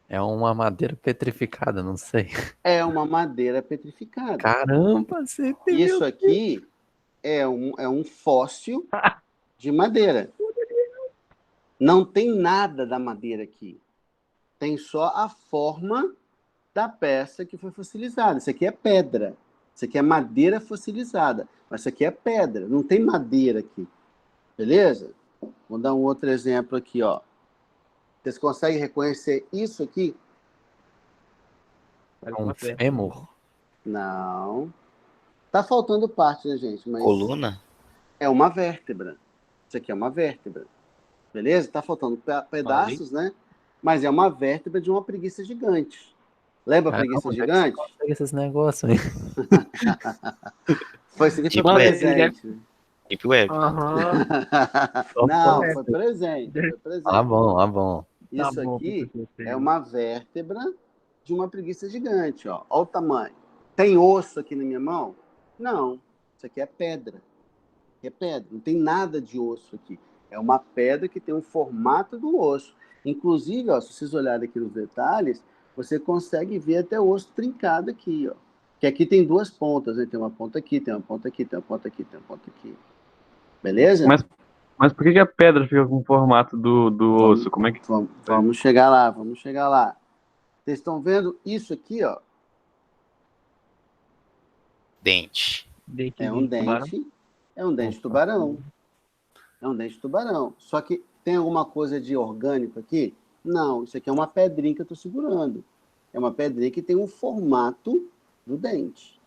É uma madeira petrificada, não sei. É uma madeira petrificada. Caramba, você entendeu? Isso aqui é um fóssil de madeira. Não tem nada da madeira aqui. Tem só a forma da peça que foi fossilizada. Isso aqui é pedra. Isso aqui é madeira fossilizada. Mas isso aqui é pedra. Não tem madeira aqui. Beleza? Vou dar um outro exemplo aqui, ó. Vocês conseguem reconhecer isso aqui? É um fêmur. Não. Tá faltando parte, né, gente? Mas Coluna? é uma vértebra. Isso aqui é uma vértebra. Beleza? Tá faltando pedaços, né? Mas é uma vértebra de uma preguiça gigante. Lembra a preguiça gigante? Consegue esses negócios aí. Foi isso aqui, Tipo foi web. presente. Deep Web. Aham. Não, foi presente. Foi presente. Ah, bom. Isso Tá bom, aqui professor. é uma vértebra de uma preguiça gigante, ó. Olha o tamanho. Tem osso aqui na minha mão? Não. Isso aqui é pedra. É pedra. Não tem nada de osso aqui. É uma pedra que tem o formato do osso. Inclusive, ó, se vocês olharem aqui nos detalhes, você consegue ver até o osso trincado aqui, ó. Que aqui tem duas pontas, né? Tem uma ponta aqui, tem uma ponta aqui, tem uma ponta aqui, tem uma ponta aqui. Beleza? Mas por que a pedra fica com o formato do osso? Como é que... Vamos chegar lá, vamos chegar lá. Vocês estão vendo isso aqui, ó? Dente. É um dente. É um dente de tubarão. É um dente de tubarão. Só que tem alguma coisa de orgânico aqui? Não, isso aqui é uma pedrinha que eu estou segurando. É uma pedrinha que tem um formato do dente.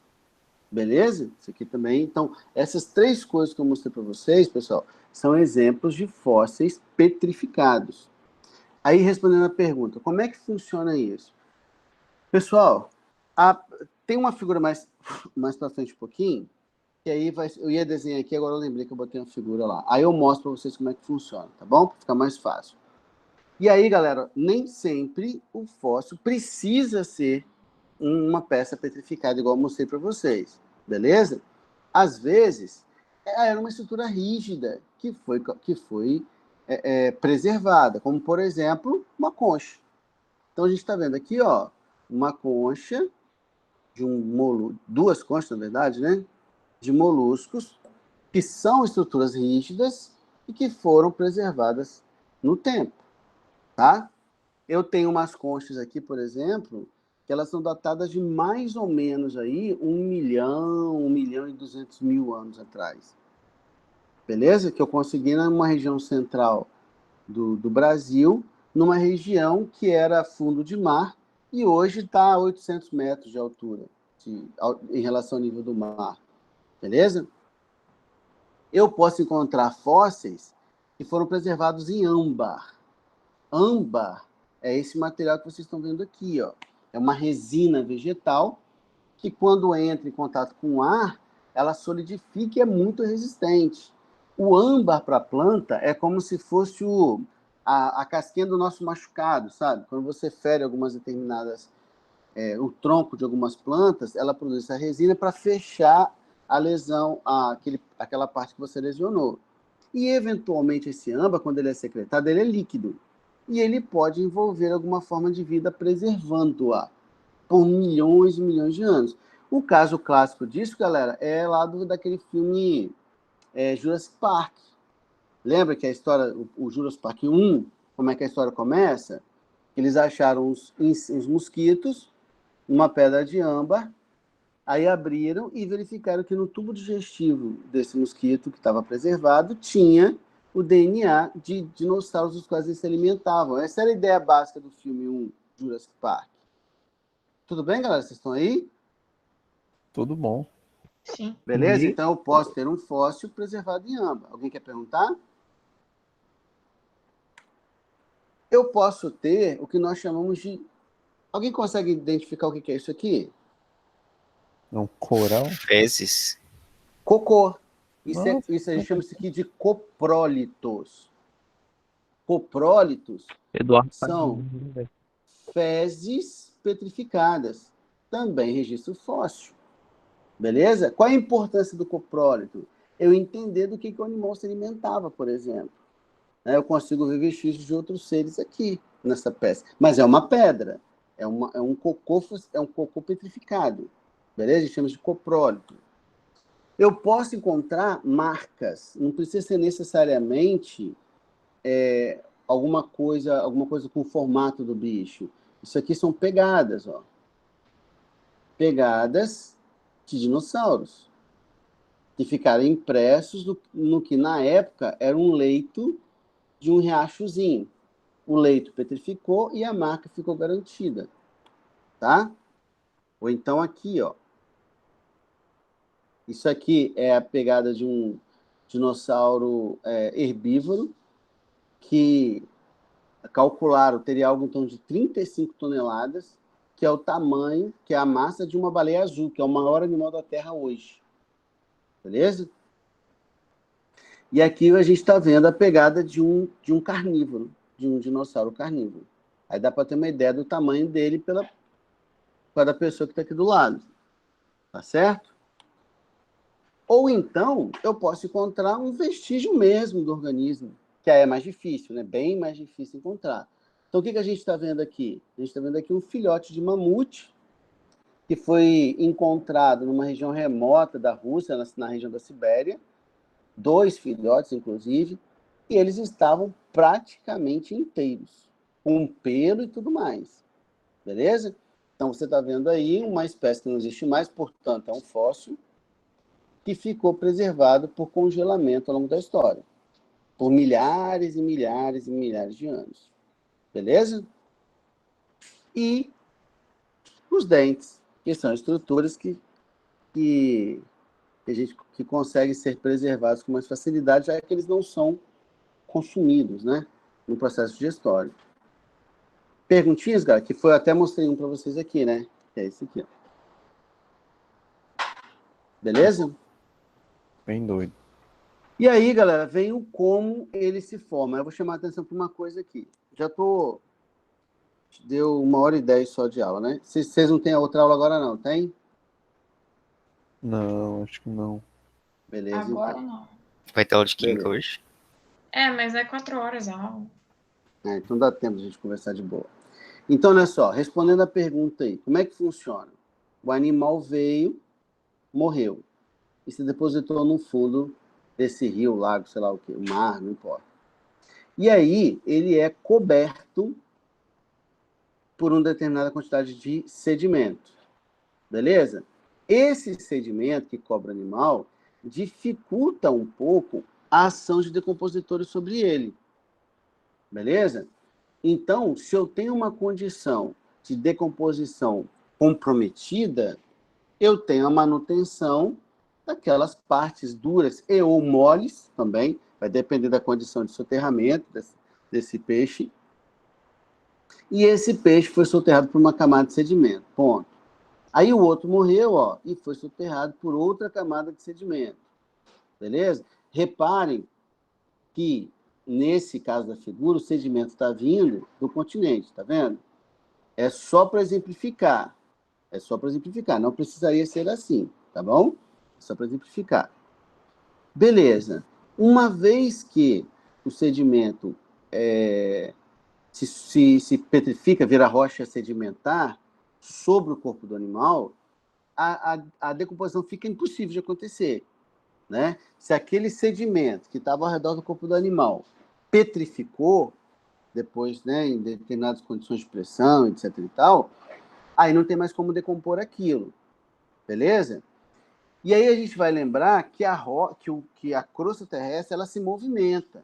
Beleza? Isso aqui também. Então, essas três coisas que eu mostrei para vocês, pessoal, são exemplos de fósseis petrificados. Aí, respondendo a pergunta, como é que funciona isso? Pessoal, tem uma figura mais para frente um pouquinho, que aí eu ia desenhar aqui, agora eu lembrei que eu botei uma figura lá. Aí eu mostro para vocês como é que funciona, tá bom? Para ficar mais fácil. E aí, galera, nem sempre o fóssil precisa ser uma peça petrificada, igual eu mostrei para vocês, beleza? Às vezes, era uma estrutura rígida que foi preservada, como, por exemplo, uma concha. Então, a gente está vendo aqui, ó, uma concha de duas conchas, na verdade, né? De moluscos, que são estruturas rígidas e que foram preservadas no tempo, tá? Eu tenho umas conchas aqui, por exemplo, que elas são datadas de mais ou menos aí 1 milhão e 200 mil anos atrás. Beleza? Que eu consegui numa região central do Brasil, numa região que era fundo de mar, e hoje está a 800 metros de altura em relação ao nível do mar. Beleza? Eu posso encontrar fósseis que foram preservados em âmbar. Âmbar é esse material que vocês estão vendo aqui, ó. É uma resina vegetal que, quando entra em contato com o ar, ela solidifica e é muito resistente. O âmbar para a planta é como se fosse a casquinha do nosso machucado, sabe? Quando você fere algumas determinadas... o tronco de algumas plantas, ela produz essa resina para fechar a lesão, aquela parte que você lesionou. E, eventualmente, esse âmbar, quando ele é secretado, ele é líquido. E ele pode envolver alguma forma de vida preservando-a por milhões e milhões de anos. O caso clássico disso, galera, é lá daquele filme Jurassic Park. Lembra que a história, o Jurassic Park 1, como é que a história começa? Eles acharam uns mosquitos numa pedra de âmbar, aí abriram e verificaram que no tubo digestivo desse mosquito, que estava preservado, tinha o DNA de dinossauros dos quais eles se alimentavam. Essa era a ideia básica do filme 1, Jurassic Park. Tudo bem, galera? Vocês estão aí? Tudo bom. Sim. Beleza? Então eu posso ter um fóssil preservado em âmbar. Alguém quer perguntar? Eu posso ter o que nós chamamos de... Alguém consegue identificar o que é isso aqui? É um coral? Fezes. Cocô. Isso a gente chama isso aqui de coprólitos. Coprólitos Eduardo são fezes petrificadas, também registro fóssil. Beleza? Qual a importância do coprólito? Eu entender do que o animal se alimentava, por exemplo. Eu consigo ver vestígios de outros seres aqui, nessa peça. Mas é uma pedra. É um cocô petrificado. Beleza? A gente chama de coprólito. Eu posso encontrar marcas. Não precisa ser necessariamente alguma coisa com o formato do bicho. Isso aqui são pegadas, ó. Pegadas de dinossauros, que ficaram impressos no que, na época, era um leito de um riachozinho. O leito petrificou e a marca ficou garantida. Tá? Ou então aqui, ó. Isso aqui é a pegada de um dinossauro herbívoro que calcularam, teria algo em torno de 35 toneladas, que é o tamanho, que é a massa de uma baleia azul, que é o maior animal da Terra hoje. Beleza? E aqui a gente está vendo a pegada de um carnívoro, de um dinossauro carnívoro. Aí dá para ter uma ideia do tamanho dele pela pessoa que está aqui do lado. Tá certo? Ou então, eu posso encontrar um vestígio mesmo do organismo, que aí é mais difícil, né? Bem mais difícil encontrar. Então, o que a gente está vendo aqui? A gente está vendo aqui um filhote de mamute que foi encontrado numa região remota da Rússia, na região da Sibéria, 2 filhotes, inclusive, e eles estavam praticamente inteiros, com pelo e tudo mais. Beleza? Então, você está vendo aí uma espécie que não existe mais, portanto, é um fóssil que ficou preservado por congelamento ao longo da história, por milhares e milhares e milhares de anos. Beleza? E os dentes, que são estruturas que conseguem ser preservados com mais facilidade, já que eles não são consumidos, né, no processo digestório. Perguntinhas, galera, que foi até mostrei um para vocês aqui, né? Que é esse aqui, ó. Beleza? Bem doido. E aí, galera, vem o como ele se forma. Eu vou chamar a atenção para uma coisa aqui. Deu 1h10 só de aula, né? Vocês não têm a outra aula agora, não, tem? Não, acho que não. Beleza, Agora então. não. Vai ter aula de química Beleza. hoje? Mas é 4 horas a aula. Então dá tempo de a gente conversar de boa. Então, olha só, respondendo a pergunta aí, como é que funciona? O animal veio, morreu, e se depositou no fundo desse rio, lago, sei lá o quê, o mar, não importa. E aí, ele é coberto por uma determinada quantidade de sedimento. Beleza? Esse sedimento que cobre o animal dificulta um pouco a ação de decompositores sobre ele. Beleza? Então, se eu tenho uma condição de decomposição comprometida, eu tenho a manutenção daquelas partes duras e ou moles também, vai depender da condição de soterramento desse peixe. E esse peixe foi soterrado por uma camada de sedimento, ponto. Aí o outro morreu, ó, e foi soterrado por outra camada de sedimento. Beleza? Reparem que, nesse caso da figura, o sedimento está vindo do continente, tá vendo? É só para exemplificar. É só para exemplificar. Não precisaria ser assim, tá bom? É só para exemplificar. Beleza. Uma vez que o sedimento se petrifica, vira rocha sedimentar sobre o corpo do animal, a decomposição fica impossível de acontecer. Né? Se aquele sedimento que estava ao redor do corpo do animal petrificou, depois, né, em determinadas condições de pressão, etc. e tal, aí não tem mais como decompor aquilo. Beleza? E aí a gente vai lembrar que a crosta terrestre ela se movimenta.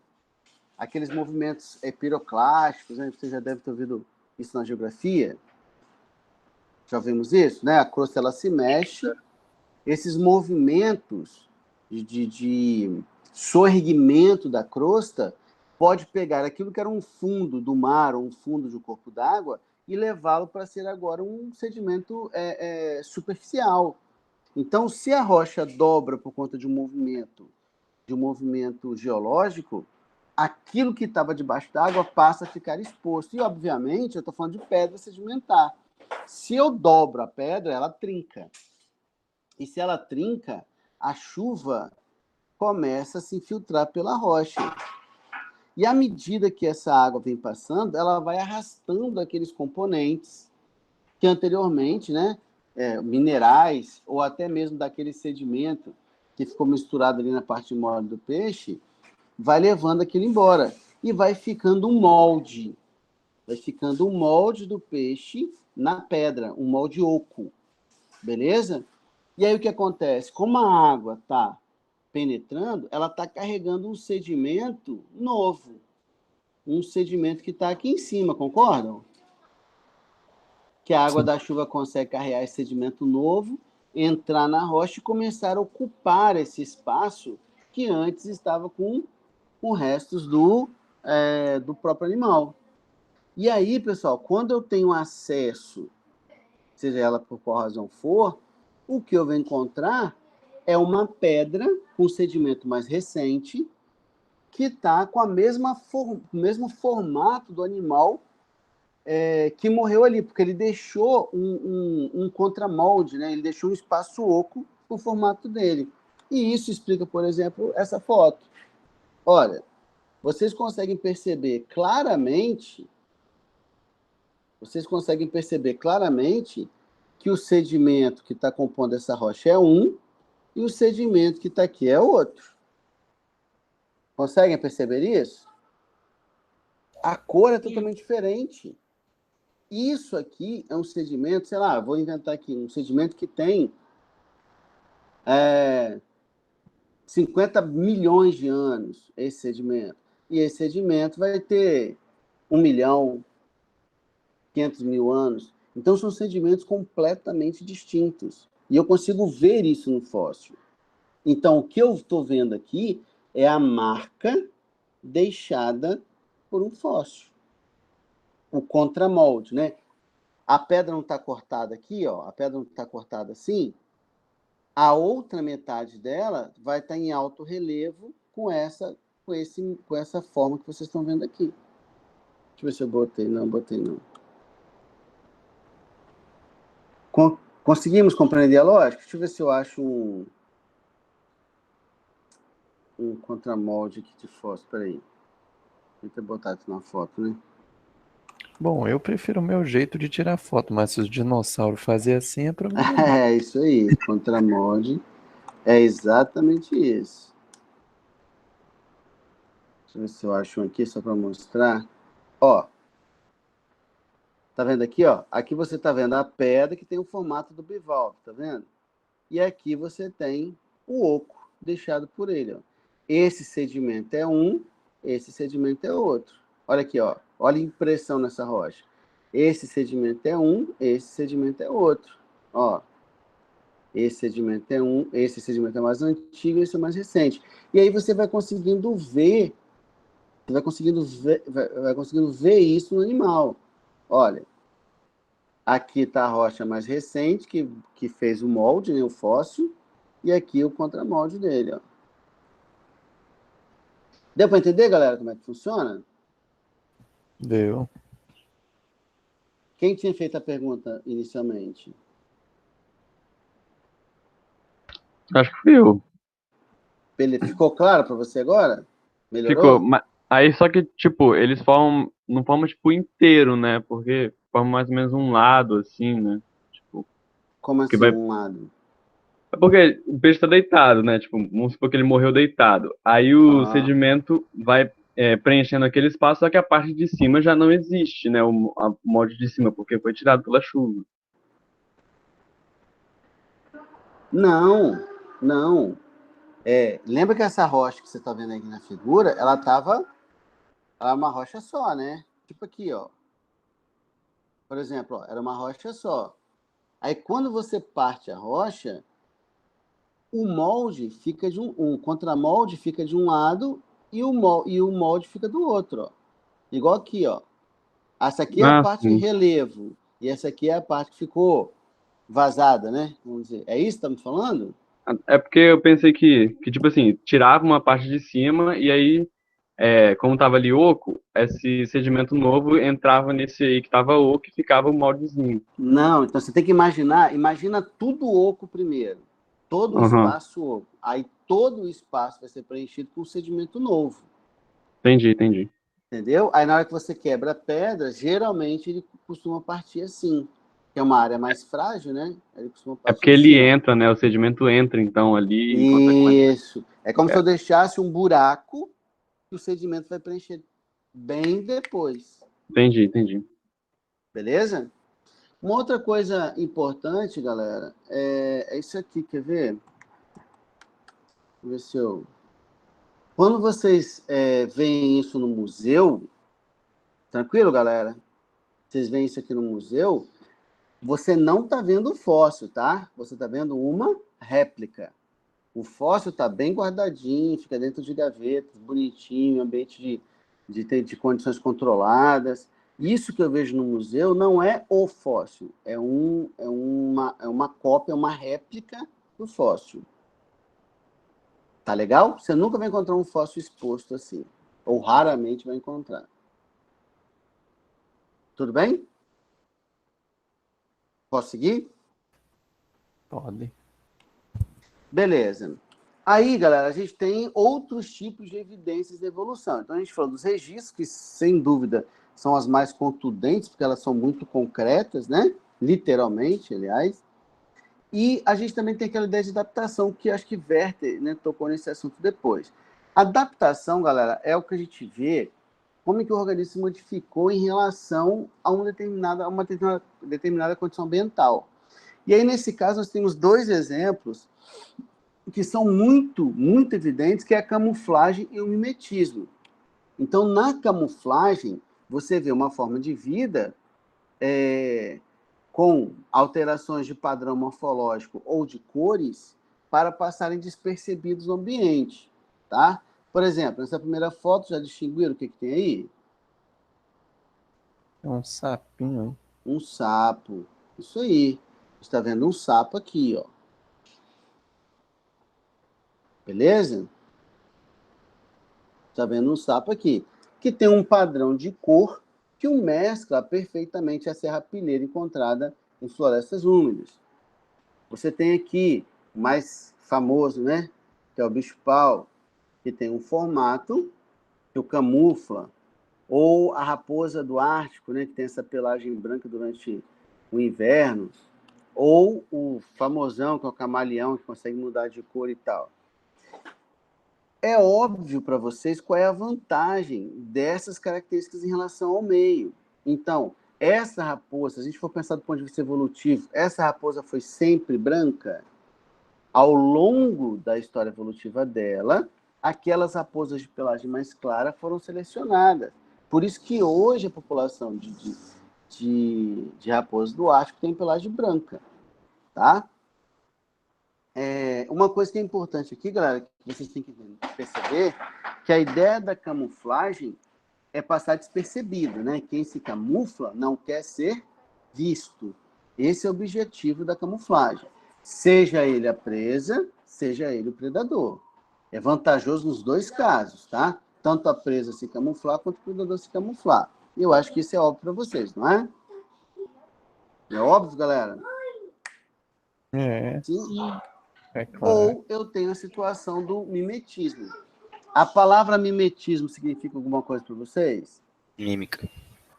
Aqueles movimentos piroclásticos, né? Você já deve ter ouvido isso na geografia. Já vimos isso, né? A crosta ela se mexe. Esses movimentos de soerguimento da crosta pode pegar aquilo que era um fundo do mar ou um fundo de um corpo d'água e levá-lo para ser agora um sedimento superficial. Então, se a rocha dobra por conta de um movimento de um movimento geológico, aquilo que estava debaixo d'água passa a ficar exposto. E, obviamente, eu estou falando de pedra sedimentar. Se eu dobro a pedra, ela trinca. E se ela trinca, a chuva começa a se infiltrar pela rocha. E à medida que essa água vem passando, ela vai arrastando aqueles componentes que anteriormente, né, minerais, ou até mesmo daquele sedimento que ficou misturado ali na parte mole do peixe, vai levando aquilo embora. E vai ficando um molde. Vai ficando um molde do peixe na pedra, um molde oco. Beleza? E aí o que acontece? Como a água está penetrando, ela está carregando um sedimento novo. Um sedimento que está aqui em cima, concordam? Que a água da chuva consegue carregar esse sedimento novo, entrar na rocha e começar a ocupar esse espaço que antes estava com restos do próprio animal. E aí, pessoal, quando eu tenho acesso, seja ela por qual razão for, o que eu vou encontrar é uma pedra com sedimento mais recente que está com o mesmo formato do animal que morreu ali, porque ele deixou um contramolde, né? Ele deixou um espaço oco no formato dele. E isso explica, por exemplo, essa foto. Olha, vocês conseguem perceber claramente que o sedimento que está compondo essa rocha é um e o sedimento que está aqui é outro. Conseguem perceber isso? A cor é totalmente diferente. Isso aqui é um sedimento, sei lá, vou inventar aqui, um sedimento que tem 50 milhões de anos, esse sedimento. E esse sedimento vai ter 1 milhão, 500 mil anos. Então, são sedimentos completamente distintos. E eu consigo ver isso no fóssil. Então, o que eu estou vendo aqui é a marca deixada por um fóssil. O contramolde, né? A pedra não está cortada aqui, ó. A pedra não está cortada assim. A outra metade dela vai estar em alto relevo com essa forma que vocês estão vendo aqui. Deixa eu ver se eu botei. Não, botei não. Conseguimos compreender a lógica? Deixa eu ver se eu acho um contramolde aqui de fósforo. Espera aí. Tem que botar isso na foto, né? Bom, eu prefiro o meu jeito de tirar foto, mas se os dinossauros fazem assim, é problema. É isso aí. Contramolde é exatamente isso. Deixa eu ver se eu acho um aqui só para mostrar. Ó. Tá vendo aqui, ó? Aqui você tá vendo a pedra que tem o formato do bivalve, tá vendo? E aqui você tem o oco deixado por ele, ó. Esse sedimento é um, esse sedimento é outro. Olha aqui, ó. Olha a impressão nessa rocha. Esse sedimento é um, esse sedimento é outro. Ó. Esse sedimento é um, esse sedimento é mais antigo, esse é mais recente. E aí você vai conseguindo ver, vai conseguindo ver isso no animal. Olha, aqui está a rocha mais recente, que fez o molde, né, o fóssil, e aqui o contramolde dele. Ó. Deu para entender, galera, como é que funciona? Deu. Quem tinha feito a pergunta inicialmente? Acho que fui eu. Ficou claro para você agora? Melhorou? Ficou. Aí só que, tipo, eles formam. Não formam, tipo, inteiro, né? Porque formam mais ou menos um lado, assim, né? Tipo, Como que assim, vai. um lado? É porque o peixe tá deitado, né? Tipo, vamos supor que ele morreu deitado. Aí o sedimento vai preenchendo aquele espaço, só que a parte de cima já não existe, né? O molde de cima, porque foi tirado pela chuva. Não, não. Lembra que essa rocha que você está vendo aqui na figura, ela é uma rocha só, né? Tipo aqui, ó. Por exemplo, ó, era uma rocha só. Aí, quando você parte a rocha, o molde fica de um contramolde fica de um lado e o molde fica do outro, ó. Igual aqui, ó. Essa aqui é a parte de relevo e essa aqui é a parte que ficou vazada, né? Vamos dizer. É isso que estamos falando? É porque eu pensei que tipo assim, tirava uma parte de cima e aí, como tava ali oco, esse sedimento novo entrava nesse aí que tava oco e ficava o moldezinho. Não, então você tem que imagina tudo oco primeiro, todo o Aham, espaço oco. Aí todo o espaço vai ser preenchido com sedimento novo, entendi. entendeu? Aí na hora que você quebra a pedra, geralmente ele costuma partir assim, que é uma área mais frágil, né? Ele costuma É partir porque ele assim, ó. entra, né? O sedimento entra, então, ali, em consequência. Isso. É como se É, eu deixasse um buraco que o sedimento vai preencher bem depois, entendi. beleza? Uma outra coisa importante, galera, é isso aqui, quer ver? Deixa eu ver se eu... Quando vocês veem isso no museu, tranquilo, galera? Vocês veem isso aqui no museu, você não está vendo o fóssil, tá? Você está vendo uma réplica. O fóssil está bem guardadinho, fica dentro de gavetas, bonitinho, ambiente de condições controladas. Isso que eu vejo no museu não é o fóssil, é uma cópia, uma réplica do fóssil. Tá legal? Você nunca vai encontrar um fóssil exposto assim, ou raramente vai encontrar. Tudo bem? Posso seguir? Pode. Beleza. Aí, galera, a gente tem outros tipos de evidências de evolução. Então, a gente falou dos registros, que, sem dúvida, são as mais contundentes, porque elas são muito concretas, né? Literalmente, aliás. E a gente também tem aquela ideia de adaptação, que acho que Werther, né, tocou nesse assunto depois. Adaptação, galera, é o que a gente vê, como é que o organismo se modificou em relação a uma determinada condição ambiental. E aí, nesse caso, nós temos dois exemplos que são muito evidentes, que é a camuflagem e o mimetismo. Então, na camuflagem, você vê uma forma de vida com alterações de padrão morfológico ou de cores para passarem despercebidos no ambiente, tá? Por exemplo, nessa primeira foto, já distinguiram o que tem aí? É um sapinho, hein? Um sapo. Isso aí. Você está vendo um sapo aqui, ó. Beleza? Está vendo um sapo aqui, que tem um padrão de cor que o mescla perfeitamente a serrapilheira encontrada em florestas úmidas. Você tem aqui o mais famoso, né? Que é o bicho-pau, que tem um formato que o camufla, ou a raposa do Ártico, né? Que tem essa pelagem branca durante o inverno, ou o famosão, que é o camaleão, que consegue mudar de cor e tal. É óbvio para vocês qual é a vantagem dessas características em relação ao meio. Então, essa raposa, se a gente for pensar do ponto de vista evolutivo, essa raposa foi sempre branca? Ao longo da história evolutiva dela, aquelas raposas de pelagem mais clara foram selecionadas. Por isso que hoje a população de raposas do Ártico tem pelagem branca, tá? Uma coisa que é importante aqui, galera, que vocês têm que perceber, que a ideia da camuflagem é passar despercebido, né? Quem se camufla não quer ser visto. Esse é o objetivo da camuflagem. Seja ele a presa, seja ele o predador. É vantajoso nos dois casos, tá? Tanto a presa se camuflar, quanto o predador se camuflar. E eu acho que isso é óbvio para vocês, não é? É óbvio, galera? É, Sim? é claro. Ou eu tenho a situação do mimetismo. A palavra mimetismo significa alguma coisa para vocês? Mímica.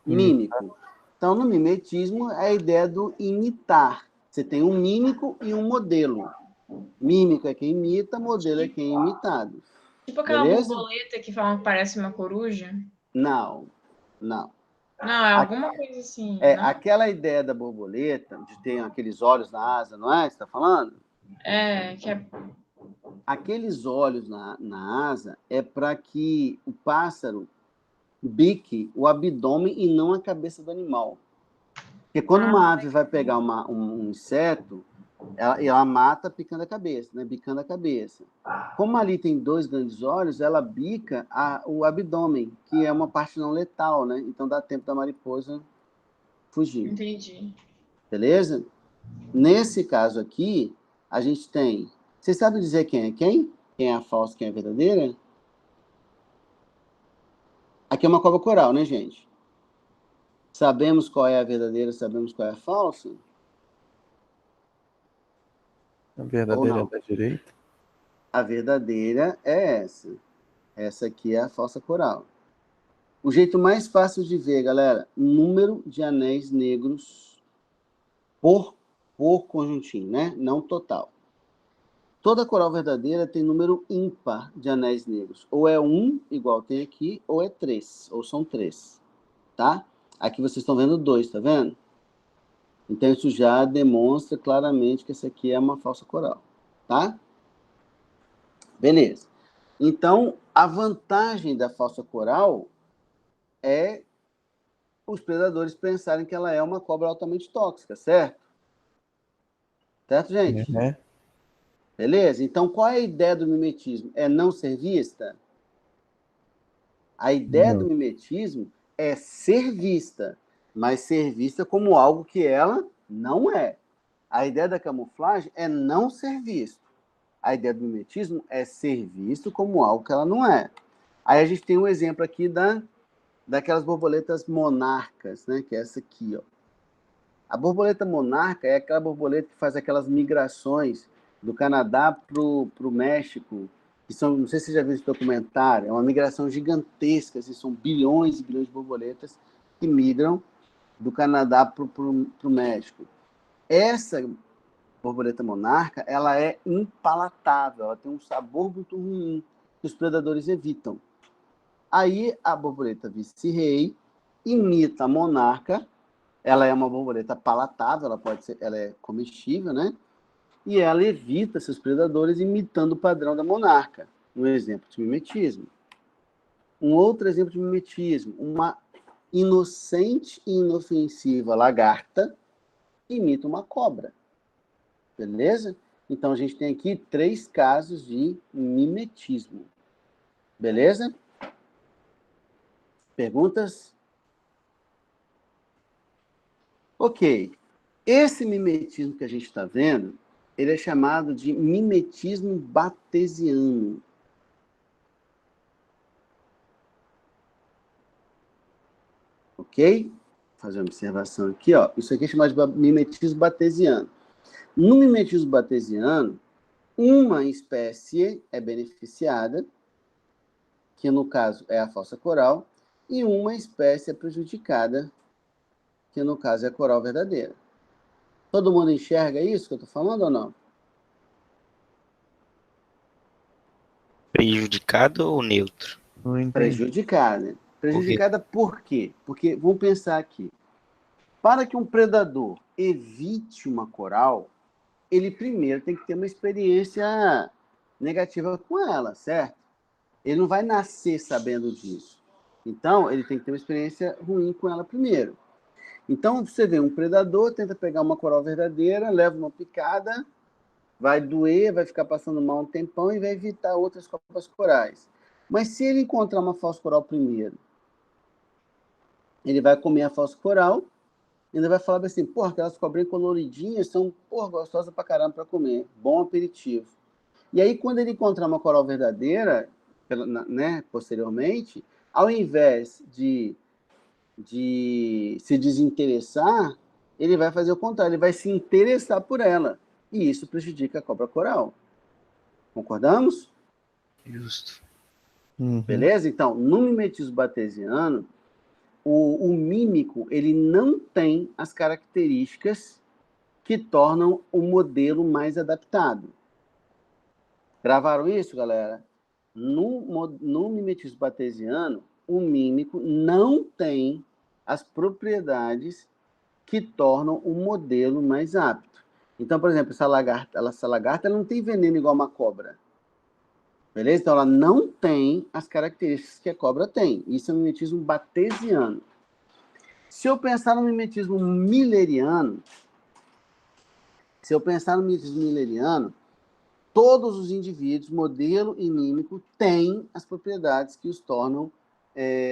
Mímico. Então, no mimetismo, é a ideia do imitar. Você tem um mímico e um modelo. Mímico é quem imita, modelo é quem é imitado. Tipo aquela Beleza? borboleta que falam que parece uma coruja. Não. Não, é alguma coisa assim, não? Aquela ideia da borboleta, de ter aqueles olhos na asa, não é? Você está falando? Que é... Aqueles olhos na asa é para que o pássaro bique o abdômen e não a cabeça do animal. Porque quando uma ave vai pegar um inseto, ela mata picando a cabeça, né? Bicando a cabeça. Como ali tem dois grandes olhos, ela bica o abdômen, que é uma parte não letal, né? Então dá tempo da mariposa fugir. Entendi. Beleza? Nesse caso aqui, a gente tem Vocês sabem dizer quem é quem? Quem é a falsa, quem é a verdadeira? Aqui é uma cobra coral, né, gente? Sabemos qual é a verdadeira, sabemos qual é a falsa? A Ou verdadeira é não? da direita. A verdadeira é essa. Essa aqui é a falsa coral. O jeito mais fácil de ver, galera, número de anéis negros por conjuntinho, né? Não total. Toda coral verdadeira tem número ímpar de anéis negros. Ou é 1, igual tem aqui, ou é 3, ou são 3, tá? Aqui vocês estão vendo 2, tá vendo? Então isso já demonstra claramente que essa aqui é uma falsa coral, tá? Beleza. Então, a vantagem da falsa coral é os predadores pensarem que ela é uma cobra altamente tóxica, certo? Certo, gente? É. Beleza? Então, qual é a ideia do mimetismo? É não ser vista? A ideia do Não. mimetismo é ser vista, mas ser vista como algo que ela não é. A ideia da camuflagem é não ser visto. A ideia do mimetismo é ser visto como algo que ela não é. Aí a gente tem um exemplo aqui daquelas borboletas monarcas, né? Que é essa aqui, ó. A borboleta monarca é aquela borboleta que faz aquelas migrações do Canadá para o México, que são, não sei se você já viu esse documentário, é uma migração gigantesca, assim, são bilhões e bilhões de borboletas que migram do Canadá para o México. Essa borboleta monarca, ela é impalatável, ela tem um sabor muito ruim que os predadores evitam. Aí a borboleta vice-rei imita a monarca. Ela é uma borboleta palatável, ela é comestível, né? E ela evita seus predadores imitando o padrão da monarca. Um exemplo de mimetismo. Um outro exemplo de mimetismo, uma inocente e inofensiva lagarta imita uma cobra. Beleza? Então a gente tem aqui 3 casos de mimetismo. Beleza? Perguntas? Ok. Esse mimetismo que a gente está vendo, ele é chamado de mimetismo batesiano. Ok? Vou fazer uma observação aqui, ó. Isso aqui é chamado de mimetismo batesiano. No mimetismo batesiano, uma espécie é beneficiada, que no caso é a falsa coral, e uma espécie é prejudicada, que no caso é a coral verdadeira. Todo mundo enxerga isso que eu estou falando ou não? Prejudicado ou neutro? Não entendi. Prejudicada. Prejudicada por quê? Porque, vamos pensar aqui, para que um predador evite uma coral, ele primeiro tem que ter uma experiência negativa com ela, certo? Ele não vai nascer sabendo disso. Então, ele tem que ter uma experiência ruim com ela primeiro. Então, você vê um predador, tenta pegar uma coral verdadeira, leva uma picada, vai doer, vai ficar passando mal um tempão e vai evitar outras cobras corais. Mas se ele encontrar uma falsa coral primeiro, ele vai comer a falsa coral e ainda vai falar assim, porra, aquelas cobrinhas coloridinhas são, porra, gostosas pra caramba pra comer. Bom aperitivo. E aí, quando ele encontrar uma coral verdadeira, né, posteriormente, ao invés de se desinteressar, ele vai fazer o contrário, ele vai se interessar por ela. E isso prejudica a cobra coral. Concordamos? Justo. Uhum. Beleza? Então, no mimetismo batesiano, o mímico ele não tem as características que tornam o modelo mais adaptado. Gravaram isso, galera? No mimetismo batesiano, o mímico não tem as propriedades que tornam o modelo mais apto. Então, por exemplo, essa lagarta ela não tem veneno igual uma cobra. Beleza? Então, ela não tem as características que a cobra tem. Isso é um mimetismo batesiano. Se eu pensar no mimetismo milleriano, todos os indivíduos, modelo e mímico, têm as propriedades que os tornam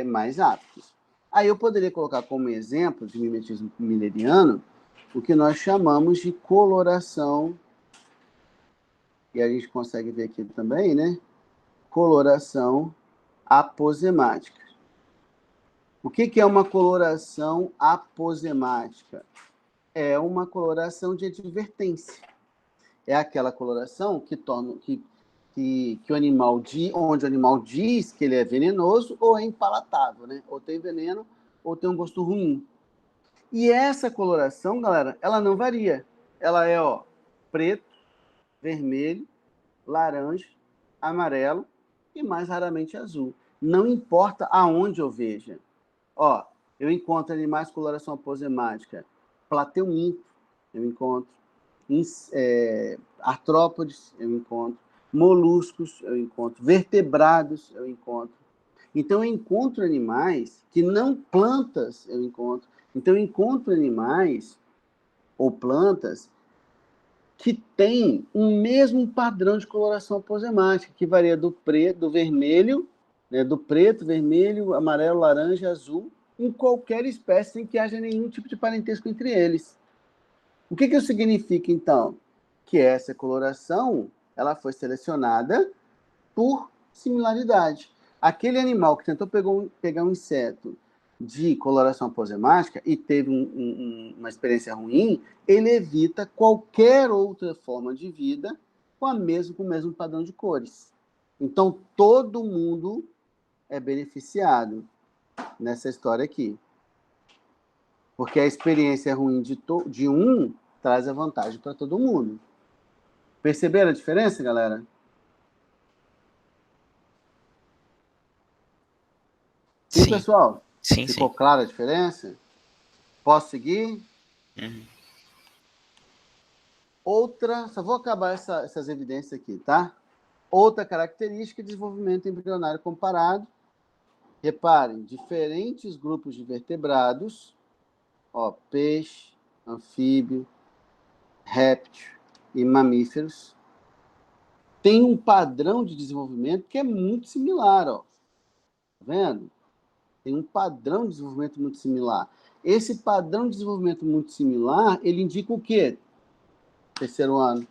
mais aptos. Aí eu poderia colocar como exemplo de mimetismo milleriano o que nós chamamos de coloração e a gente consegue ver aqui também, né? Coloração aposemática. O que é uma coloração aposemática? É uma coloração de advertência. É aquela coloração que torna que o animal onde o animal diz que ele é venenoso ou é impalatável, né? Ou tem veneno ou tem um gosto ruim. E essa coloração, galera, ela não varia. Ela é, ó, preto, vermelho, laranja, amarelo e mais raramente azul. Não importa aonde eu veja. Ó, eu encontro animais com coloração aposemática, plateuminto, eu encontro artrópodes, eu encontro moluscos, eu encontro vertebrados, eu encontro. Então, eu encontro animais que não plantas, eu encontro. Então, eu encontro animais ou plantas que têm o mesmo padrão de coloração aposemática, que varia do preto, do vermelho, né, do preto, vermelho, amarelo, laranja, azul, em qualquer espécie, sem que haja nenhum tipo de parentesco entre eles. O que isso significa, então? Que essa coloração ela foi selecionada por similaridade. Aquele animal que tentou pegar um inseto de coloração aposemática e teve uma experiência ruim, ele evita qualquer outra forma de vida com o mesmo padrão de cores. Então, todo mundo é beneficiado nessa história aqui. Porque a experiência ruim de um traz a vantagem para todo mundo. Perceberam a diferença, galera? Sim, pessoal? Sim, Ficou sim. clara a diferença? Posso seguir? Outra, só vou acabar essas evidências aqui, tá? Outra característica de desenvolvimento embrionário comparado. Reparem, diferentes grupos de vertebrados, ó, peixe, anfíbio, réptil e mamíferos, tem um padrão de desenvolvimento que é muito similar, ó. Tá vendo? Tem um padrão de desenvolvimento muito similar. Esse padrão de desenvolvimento muito similar, ele indica o quê? Terceiro ano.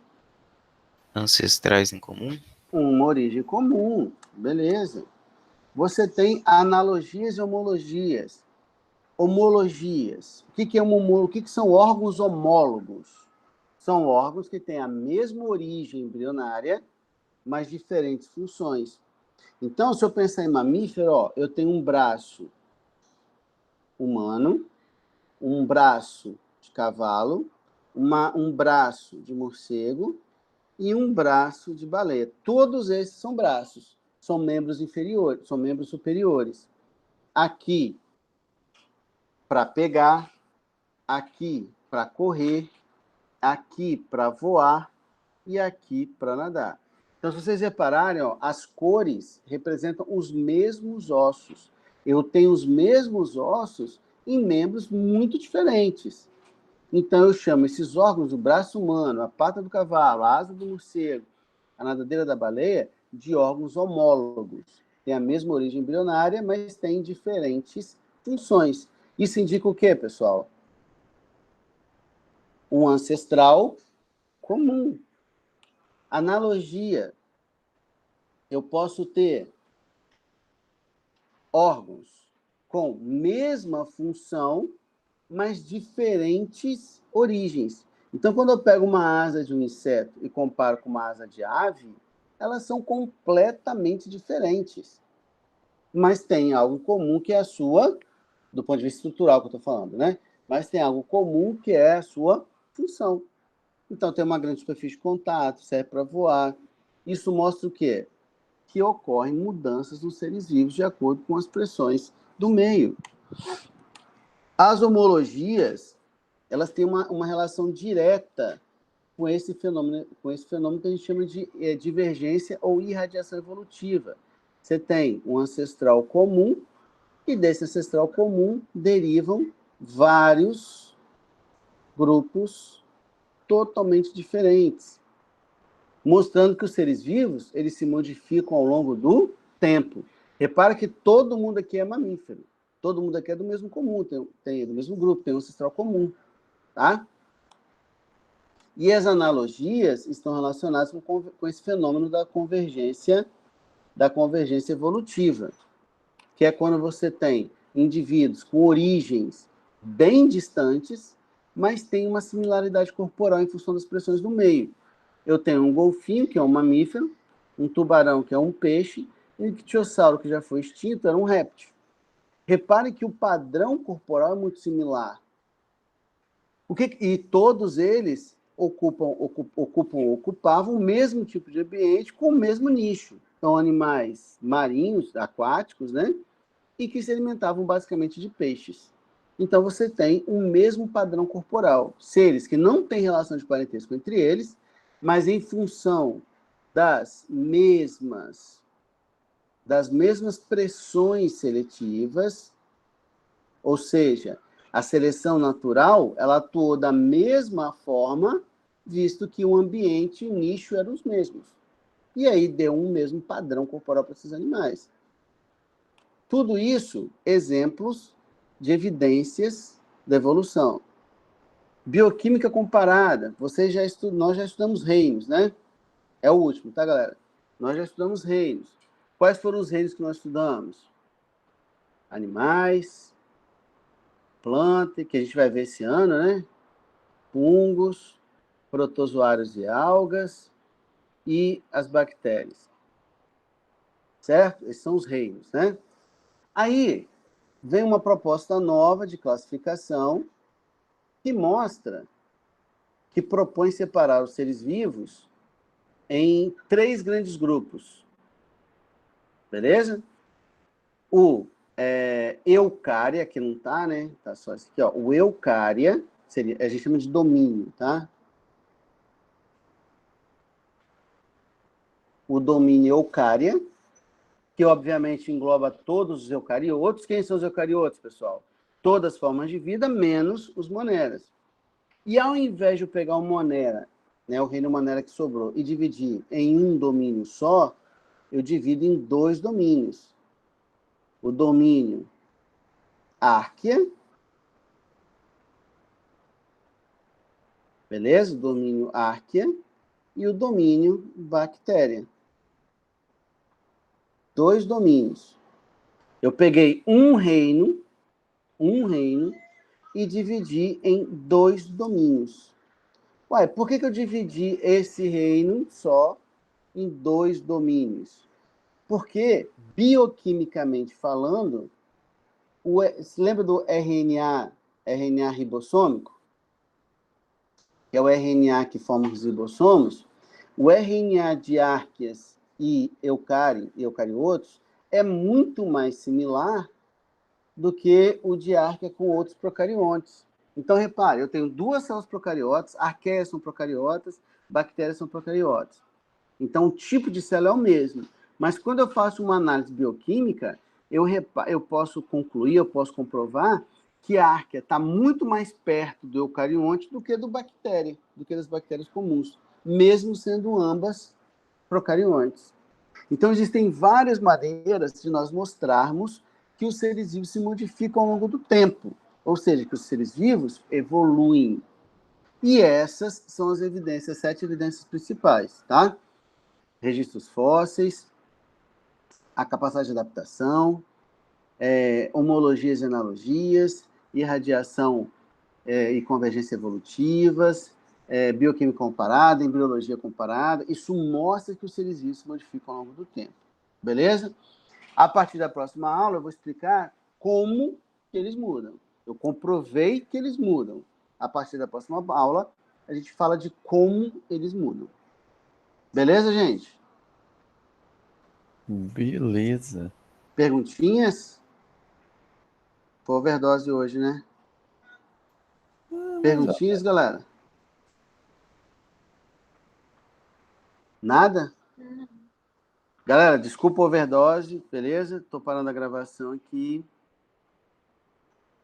Ancestrais em comum? Uma origem comum, beleza. Você tem analogias e homologias. Homologias. O que é o que são órgãos homólogos? São órgãos que têm a mesma origem embrionária, mas diferentes funções. Então, se eu pensar em mamífero, ó, eu tenho um braço humano, um braço de cavalo, um braço de morcego e um braço de baleia. Todos esses são braços, são membros inferiores, são membros superiores. Aqui para pegar, aqui para correr, aqui para voar e aqui para nadar. Então, se vocês repararem, ó, as cores representam os mesmos ossos. Eu tenho os mesmos ossos em membros muito diferentes. Então, eu chamo esses órgãos, o braço humano, a pata do cavalo, a asa do morcego, a nadadeira da baleia, de órgãos homólogos. Tem a mesma origem embrionária, mas tem diferentes funções. Isso indica o quê, pessoal? Um ancestral comum. Analogia. Eu posso ter órgãos com mesma função, mas diferentes origens. Então, quando eu pego uma asa de um inseto e comparo com uma asa de ave, elas são completamente diferentes. Mas tem algo comum que é a sua, do ponto de vista estrutural que eu estou falando, né? Mas tem algo comum que é a sua função. Então, tem uma grande superfície de contato, serve para voar. Isso mostra o quê? Que ocorrem mudanças nos seres vivos de acordo com as pressões do meio. As homologias, elas têm uma relação direta com esse fenômeno que a gente chama de divergência ou irradiação evolutiva. Você tem um ancestral comum, e desse ancestral comum derivam vários grupos totalmente diferentes, mostrando que os seres vivos eles se modificam ao longo do tempo. Repara que todo mundo aqui é mamífero. Todo mundo aqui é do mesmo comum, tem do mesmo grupo, tem um ancestral comum. Tá? E as analogias estão relacionadas com esse fenômeno da convergência evolutiva, que é quando você tem indivíduos com origens bem distantes, mas tem uma similaridade corporal em função das pressões do meio. Eu tenho um golfinho, que é um mamífero, um tubarão, que é um peixe, e um ictiossauro, que já foi extinto, era um réptil. Repare que o padrão corporal é muito similar. E todos eles ocupavam o mesmo tipo de ambiente com o mesmo nicho. Então, animais marinhos, aquáticos, né? E que se alimentavam basicamente de peixes. Então, você tem o mesmo padrão corporal. Seres que não têm relação de parentesco entre eles, mas em função das mesmas pressões seletivas, ou seja, a seleção natural, ela atuou da mesma forma, visto que o ambiente e o nicho eram os mesmos. E aí deu um mesmo padrão corporal para esses animais. Tudo isso, exemplos de evidências da evolução. Bioquímica comparada. Nós já estudamos reinos, né? É o último, tá, galera? Nós já estudamos reinos. Quais foram os reinos que nós estudamos? Animais, planta, que a gente vai ver esse ano, né? Fungos, protozoários e algas e as bactérias. Certo? Esses são os reinos, né? Aí vem uma proposta nova de classificação que propõe separar os seres vivos em 3 grandes grupos. Beleza? O eucária, que não tá, né? Tá só esse aqui, ó. O eucária, a gente chama de domínio, tá? O domínio eucária, que obviamente engloba todos os eucariotos. Quem são os eucariotos, pessoal? Todas as formas de vida, menos os moneras. E ao invés de eu pegar o monera, né, o reino monera que sobrou, e dividir em um domínio só, eu divido em 2 domínios. O domínio árquea, beleza? O domínio árquea e o domínio bactéria. 2 domínios. Eu peguei um reino, e dividi em 2 domínios. Ué, por que eu dividi esse reino só em 2 domínios? Porque, bioquimicamente falando, você lembra do RNA ribossômico? Que é o RNA que forma os ribossomos. O RNA de árqueas e eucariotos é muito mais similar do que o de árquea com outros procariontes. Então, repare, eu tenho 2 células procariotas, arqueias são procariotas, bactérias são procariotas. Então, o tipo de célula é o mesmo. Mas quando eu faço uma análise bioquímica, eu posso concluir, eu posso comprovar que a árquea está muito mais perto do eucarionte do que das bactérias comuns, mesmo sendo ambas procariontes. Então, existem várias maneiras de nós mostrarmos que os seres vivos se modificam ao longo do tempo, ou seja, que os seres vivos evoluem. E essas são as 7 evidências principais, tá? Registros fósseis, a capacidade de adaptação, homologias e analogias, irradiação e convergência evolutivas, bioquímica comparada, embriologia comparada. Isso mostra que os seres vivos se modificam ao longo do tempo. Beleza? A partir da próxima aula, eu vou explicar como que eles mudam. Eu comprovei que eles mudam. A partir da próxima aula, a gente fala de como eles mudam. Beleza, gente? Beleza. Perguntinhas? Foi overdose hoje, né? Perguntinhas, galera? Nada? Galera, desculpa a overdose, beleza? Tô parando a gravação aqui.